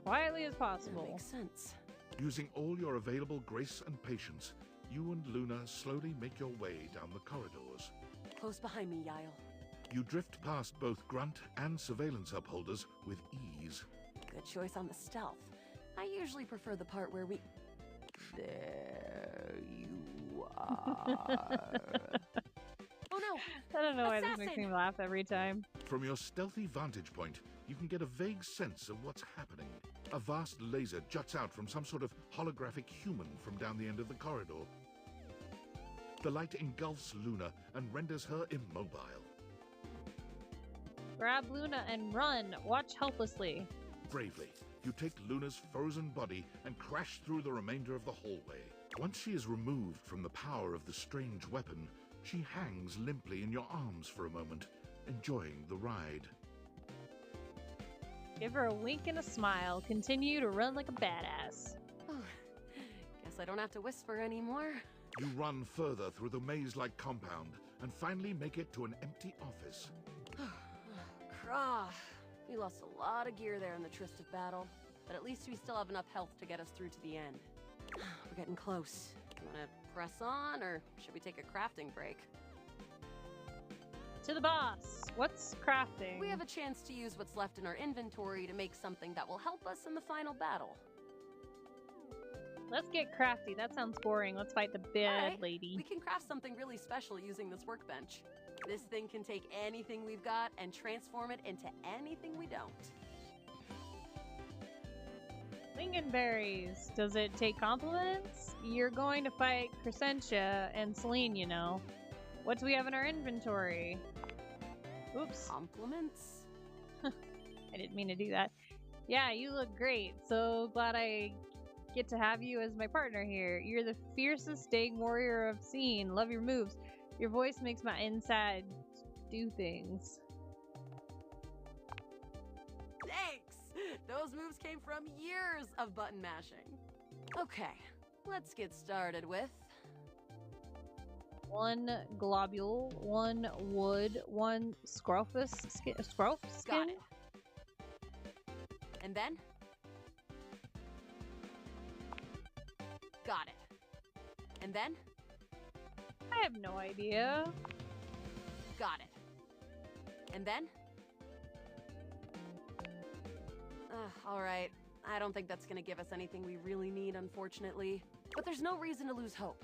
Quietly as possible. That makes sense. Using all your available grace and patience, you and Luna slowly make your way down the corridors. Close behind me, Yael. You drift past both grunt and surveillance upholders with ease. Good choice on the stealth. I usually prefer the part where we... There you are. Oh no! I don't know why this Assassin! makes me laugh every time. From your stealthy vantage point, you can get a vague sense of what's happening. A vast laser juts out from some sort of holographic human from down the end of the corridor. The light engulfs Luna and renders her immobile. Grab Luna and run. Watch helplessly. Bravely, you take Luna's frozen body and crash through the remainder of the hallway. Once she is removed from the power of the strange weapon, she hangs limply in your arms for a moment, enjoying the ride. Give her a wink and a smile. Continue to run like a badass. Oh, guess I don't have to whisper anymore. You run further through the maze-like compound and finally make it to an empty office. Krah. We lost a lot of gear there in the tryst of battle, but at least we still have enough health to get us through to the end. We're getting close. You wanna press on, or should we take a crafting break? To the boss. What's crafting? We have a chance to use what's left in our inventory to make something that will help us in the final battle. Let's get crafty. That sounds boring. Let's fight the bad lady. We can craft something really special using this workbench. This thing can take anything we've got and transform it into anything we don't. Lingonberries. Does it take compliments? You're going to fight Crescentia and Celine, you know. What do we have in our inventory? Oops. Compliments? I didn't mean to do that. Yeah, you look great. So glad I get to have you as my partner here. You're the fiercest dang warrior I've seen. Love your moves. Your voice makes my inside do things. Thanks! Those moves came from years of button mashing. Okay, let's get started with... 1 globule, 1 wood, 1 scrophus skin. Scroff skin? Got it. And then? Got it. And then? I have no idea. Got it. And then? Alright. I don't think that's gonna give us anything we really need, unfortunately. But there's no reason to lose hope.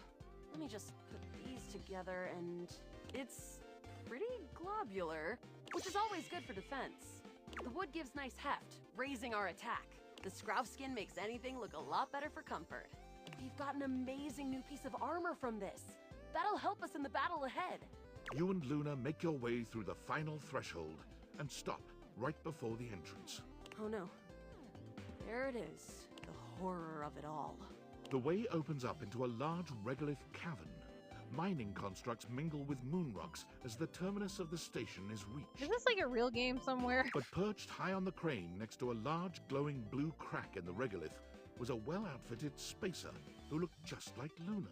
Let me just put these together and... It's pretty globular, which is always good for defense. The wood gives nice heft, raising our attack. The scroff skin makes anything look a lot better for comfort. We've got an amazing new piece of armor from this. That'll help us in the battle ahead. You and Luna make your way through the final threshold and stop right before the entrance. Oh no. There it is. The horror of it all. The way opens up into a large regolith cavern. Mining constructs mingle with moon rocks as the terminus of the station is reached. Is this like a real game somewhere? But perched high on the crane next to a large glowing blue crack in the regolith was a well-outfitted spacer who looked just like Luna.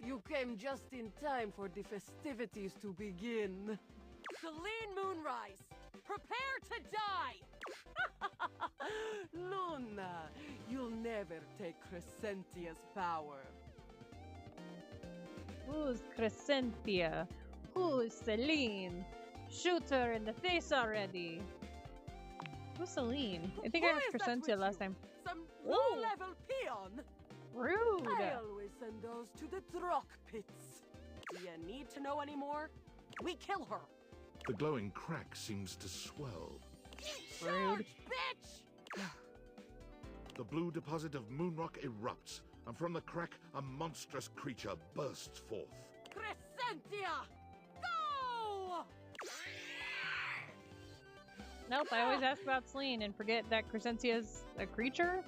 You came just in time for the festivities to begin. Celine Moonrise, prepare to die! Luna, you'll never take Crescentia's power. Who's Crescentia? Who's Celine? Shoot her in the face already. Who's Celine? I think I heard Crescentia last time. Some low-level peon? Rude! I always send those to the Drock pits. Do you need to know any more? We kill her. The glowing crack seems to swell. Charge, bitch! The blue deposit of moonrock erupts, and from the crack, a monstrous creature bursts forth. Crescentia! Go! Nope, I always ask about Celine and forget that Crescentia's a creature.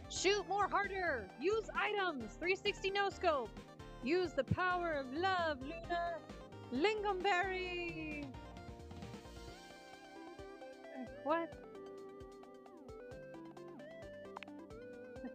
Shoot more harder! Use items! 360 no-scope! Use the power of love, Luna! Lingonberry! What?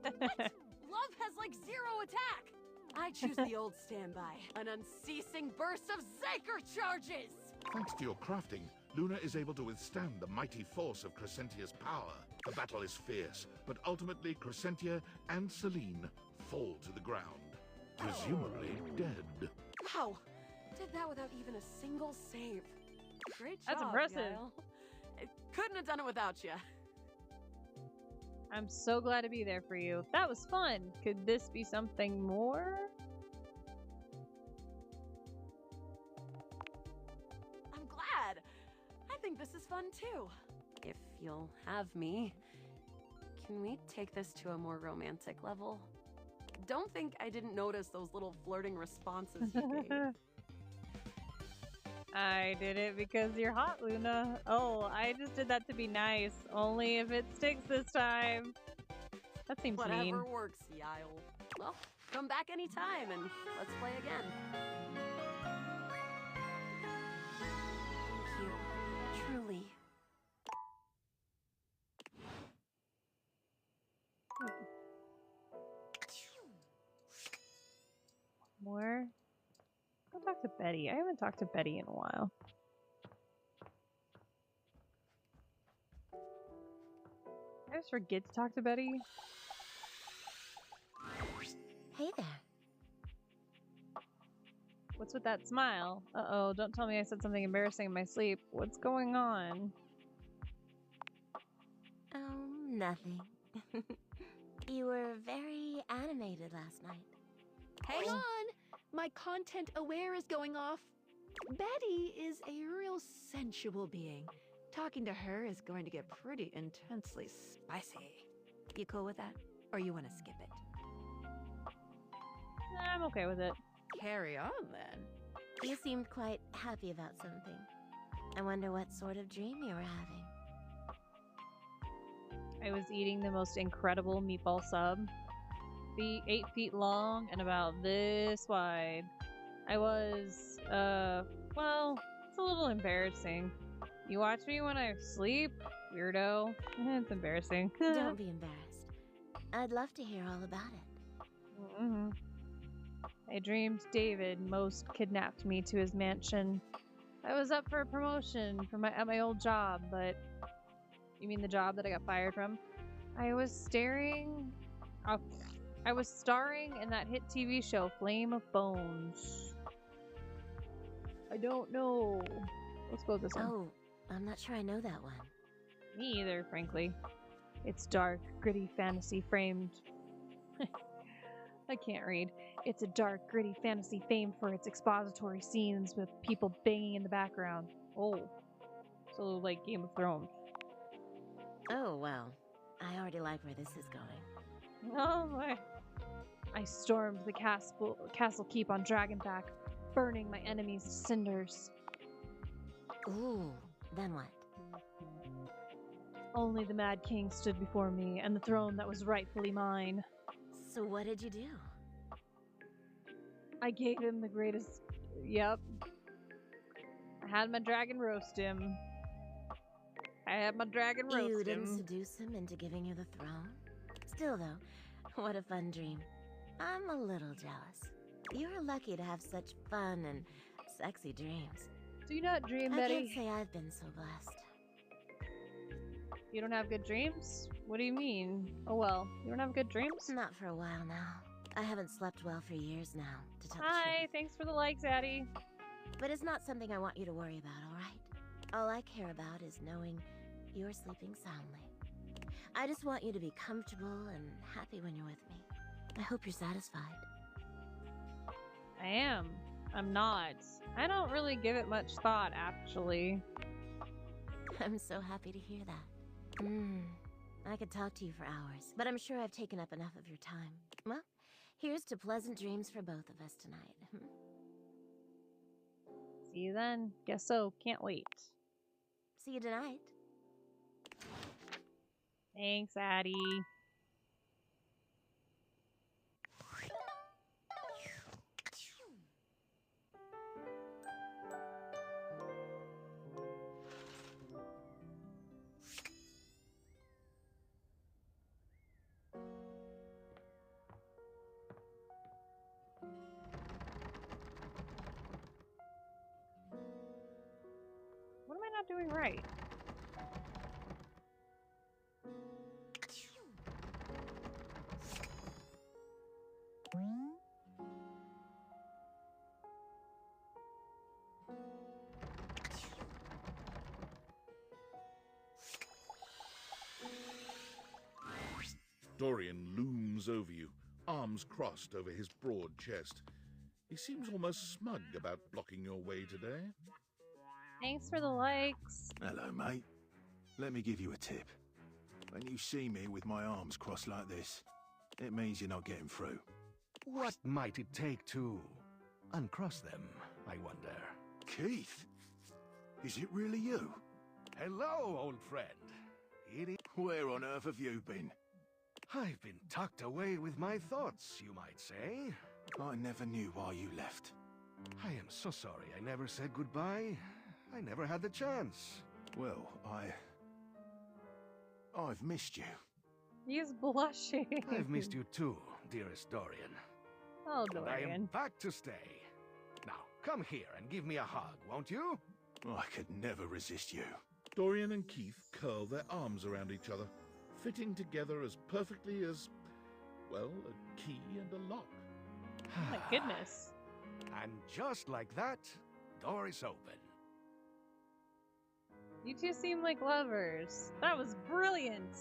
What? Love has like 0 attack! I choose the old standby. An unceasing burst of Zaker charges! Thanks to your crafting, Luna is able to withstand the mighty force of Crescentia's power. The battle is fierce, but ultimately Crescentia and Celine fall to the ground, presumably dead. Wow! Did that without even a single save. Great job, That's impressive. Gael. I couldn't have done it without you. I'm so glad to be there for you. That was fun. Could this be something more? I'm glad. I think this is fun too. If you'll have me, can we take this to a more romantic level? Don't think I didn't notice those little flirting responses you gave. I did it because you're hot, Luna. Oh, I just did that to be nice. Only if it sticks this time. That seems Whatever mean. works, Yael. Well, come back anytime and let's play again. Thank you. Truly. More? Go talk to Betty. I haven't talked to Betty in a while. I just forget to talk to Betty. Hey there. What's with that smile? Uh-oh, don't tell me I said something embarrassing in my sleep. What's going on? Oh, nothing. You were very animated last night. Hang on! My content aware is going off. Betty is a real sensual being. Talking to her is going to get pretty intensely spicy. You cool with that? Or you want to skip it? I'm okay with it. Carry on then. You seemed quite happy about something. I wonder what sort of dream you were having. I was eating the most incredible meatball sub. 8 feet long and about this wide. I was, well, it's a little embarrassing. You watch me when I sleep? Weirdo. It's embarrassing. Don't be embarrassed. I'd love to hear all about it. Mm-hmm. I dreamed David most kidnapped me to his mansion. I was up for a promotion at my old job, but... You mean the job that I got fired from? I was starring in that hit TV show, Flame of Bones. I don't know. Let's go with this one. Oh, I'm not sure I know that one. Me either, frankly. It's dark, gritty fantasy framed... I can't read. It's a dark, gritty fantasy famed for its expository scenes with people banging in the background. Oh. So like Game of Thrones. Oh, well. I already like where this is going. Oh my. I stormed the castle keep on Dragonback, burning my enemies to cinders. Ooh, then what? Only the Mad King stood before me, and the throne that was rightfully mine. So what did you do? I gave him the greatest... Yep. I had my dragon roast him. You didn't seduce him into giving you the throne? Still though, what a fun dream. I'm a little jealous. You're lucky to have such fun and sexy dreams. Do you not dream, Betty? I can't say I've been so blessed. You don't have good dreams? What do you mean? Oh well, you don't have good dreams? Not for a while now. I haven't slept well for years now, to tell the Hi, truth. thanks for the likes, Addie. But it's not something I want you to worry about, alright? All I care about is knowing you're sleeping soundly. I just want you to be comfortable and happy when you're with me. I hope you're satisfied. I am. I'm not. I don't really give it much thought, actually. I'm so happy to hear that. I could talk to you for hours, but I'm sure I've taken up enough of your time. Well, here's to pleasant dreams for both of us tonight. See you then. Guess so. Can't wait. See you tonight. Thanks, Addie. not doing right? Dorian looms over you, arms crossed over his broad chest. He seems almost smug about blocking your way today. Thanks for the likes. Hello, mate. Let me give you a tip. When you see me with my arms crossed like this, it means you're not getting through. What might it take to uncross them, I wonder? Keith? Is it really you? Hello, old friend. Where on earth have you been? I've been tucked away with my thoughts, you might say. I never knew why you left. I am so sorry I never said goodbye. I never had the chance. Well, I've missed you. He's blushing. I've missed you too, dearest Dorian. Oh, And I am Dorian. back to stay. Now, come here and give me a hug, won't you? I could never resist you. Dorian and Keith curl their arms around each other, fitting together as perfectly as, well, a key and a lock. Oh my goodness. And just like that, door is open. You two seem like lovers. That was brilliant.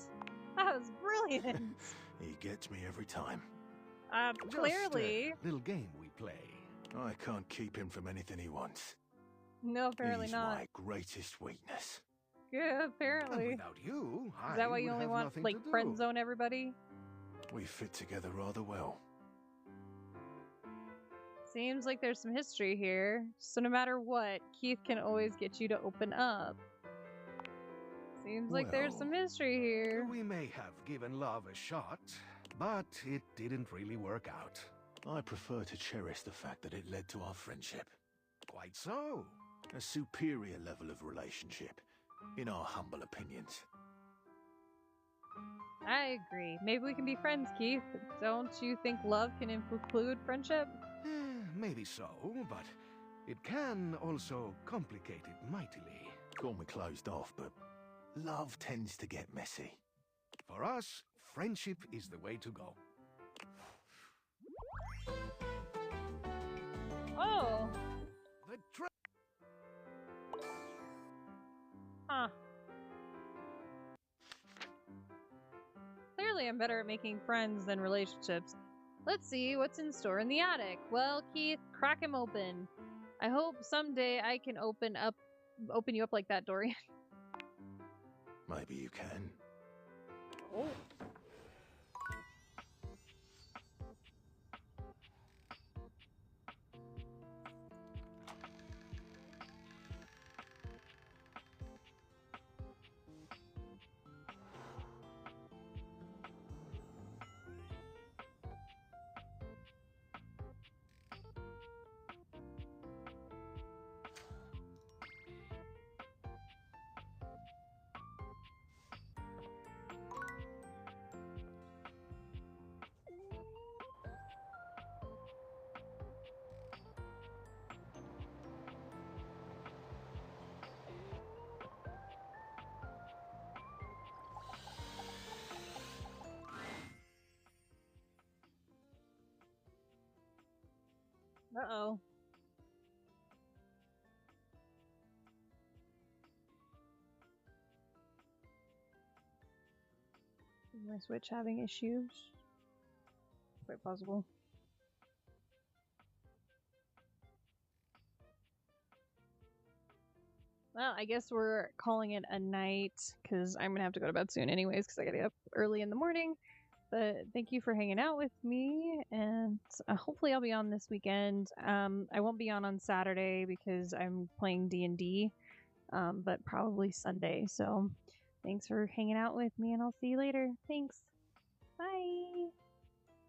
That was brilliant. He gets me every time. Clearly. Just a little game we play. I can't keep him from anything he wants. No, apparently He's not. my greatest weakness. Yeah, apparently. And without you, Is that why you would only have want, nothing like, to do. friend zone everybody? We fit together rather well. Seems like there's some history here. So no matter what, Keith can always get you to open up. Seems like there's some history here. We may have given love a shot, but it didn't really work out. I prefer to cherish the fact that it led to our friendship. Quite so. A superior level of relationship, in our humble opinions. I agree. Maybe we can be friends, Keith. Don't you think love can include friendship? Maybe so, but it can also complicate it mightily. Call me closed off, but love tends to get messy. For us, friendship is the way to go. Oh. The Huh. Clearly I'm better at making friends than relationships. Let's see what's in store in the attic. Well, Keith, crack him open. I hope someday I can open you up like that, Dorian. Maybe you can. Oh. Uh-oh. Is my Switch having issues? Quite possible. Well, I guess we're calling it a night because I'm gonna have to go to bed soon anyways because I gotta get up early in the morning. But thank you for hanging out with me, and hopefully I'll be on this weekend. I won't be on Saturday because I'm playing D&D, but probably Sunday. So thanks for hanging out with me, and I'll see you later. Thanks. Bye.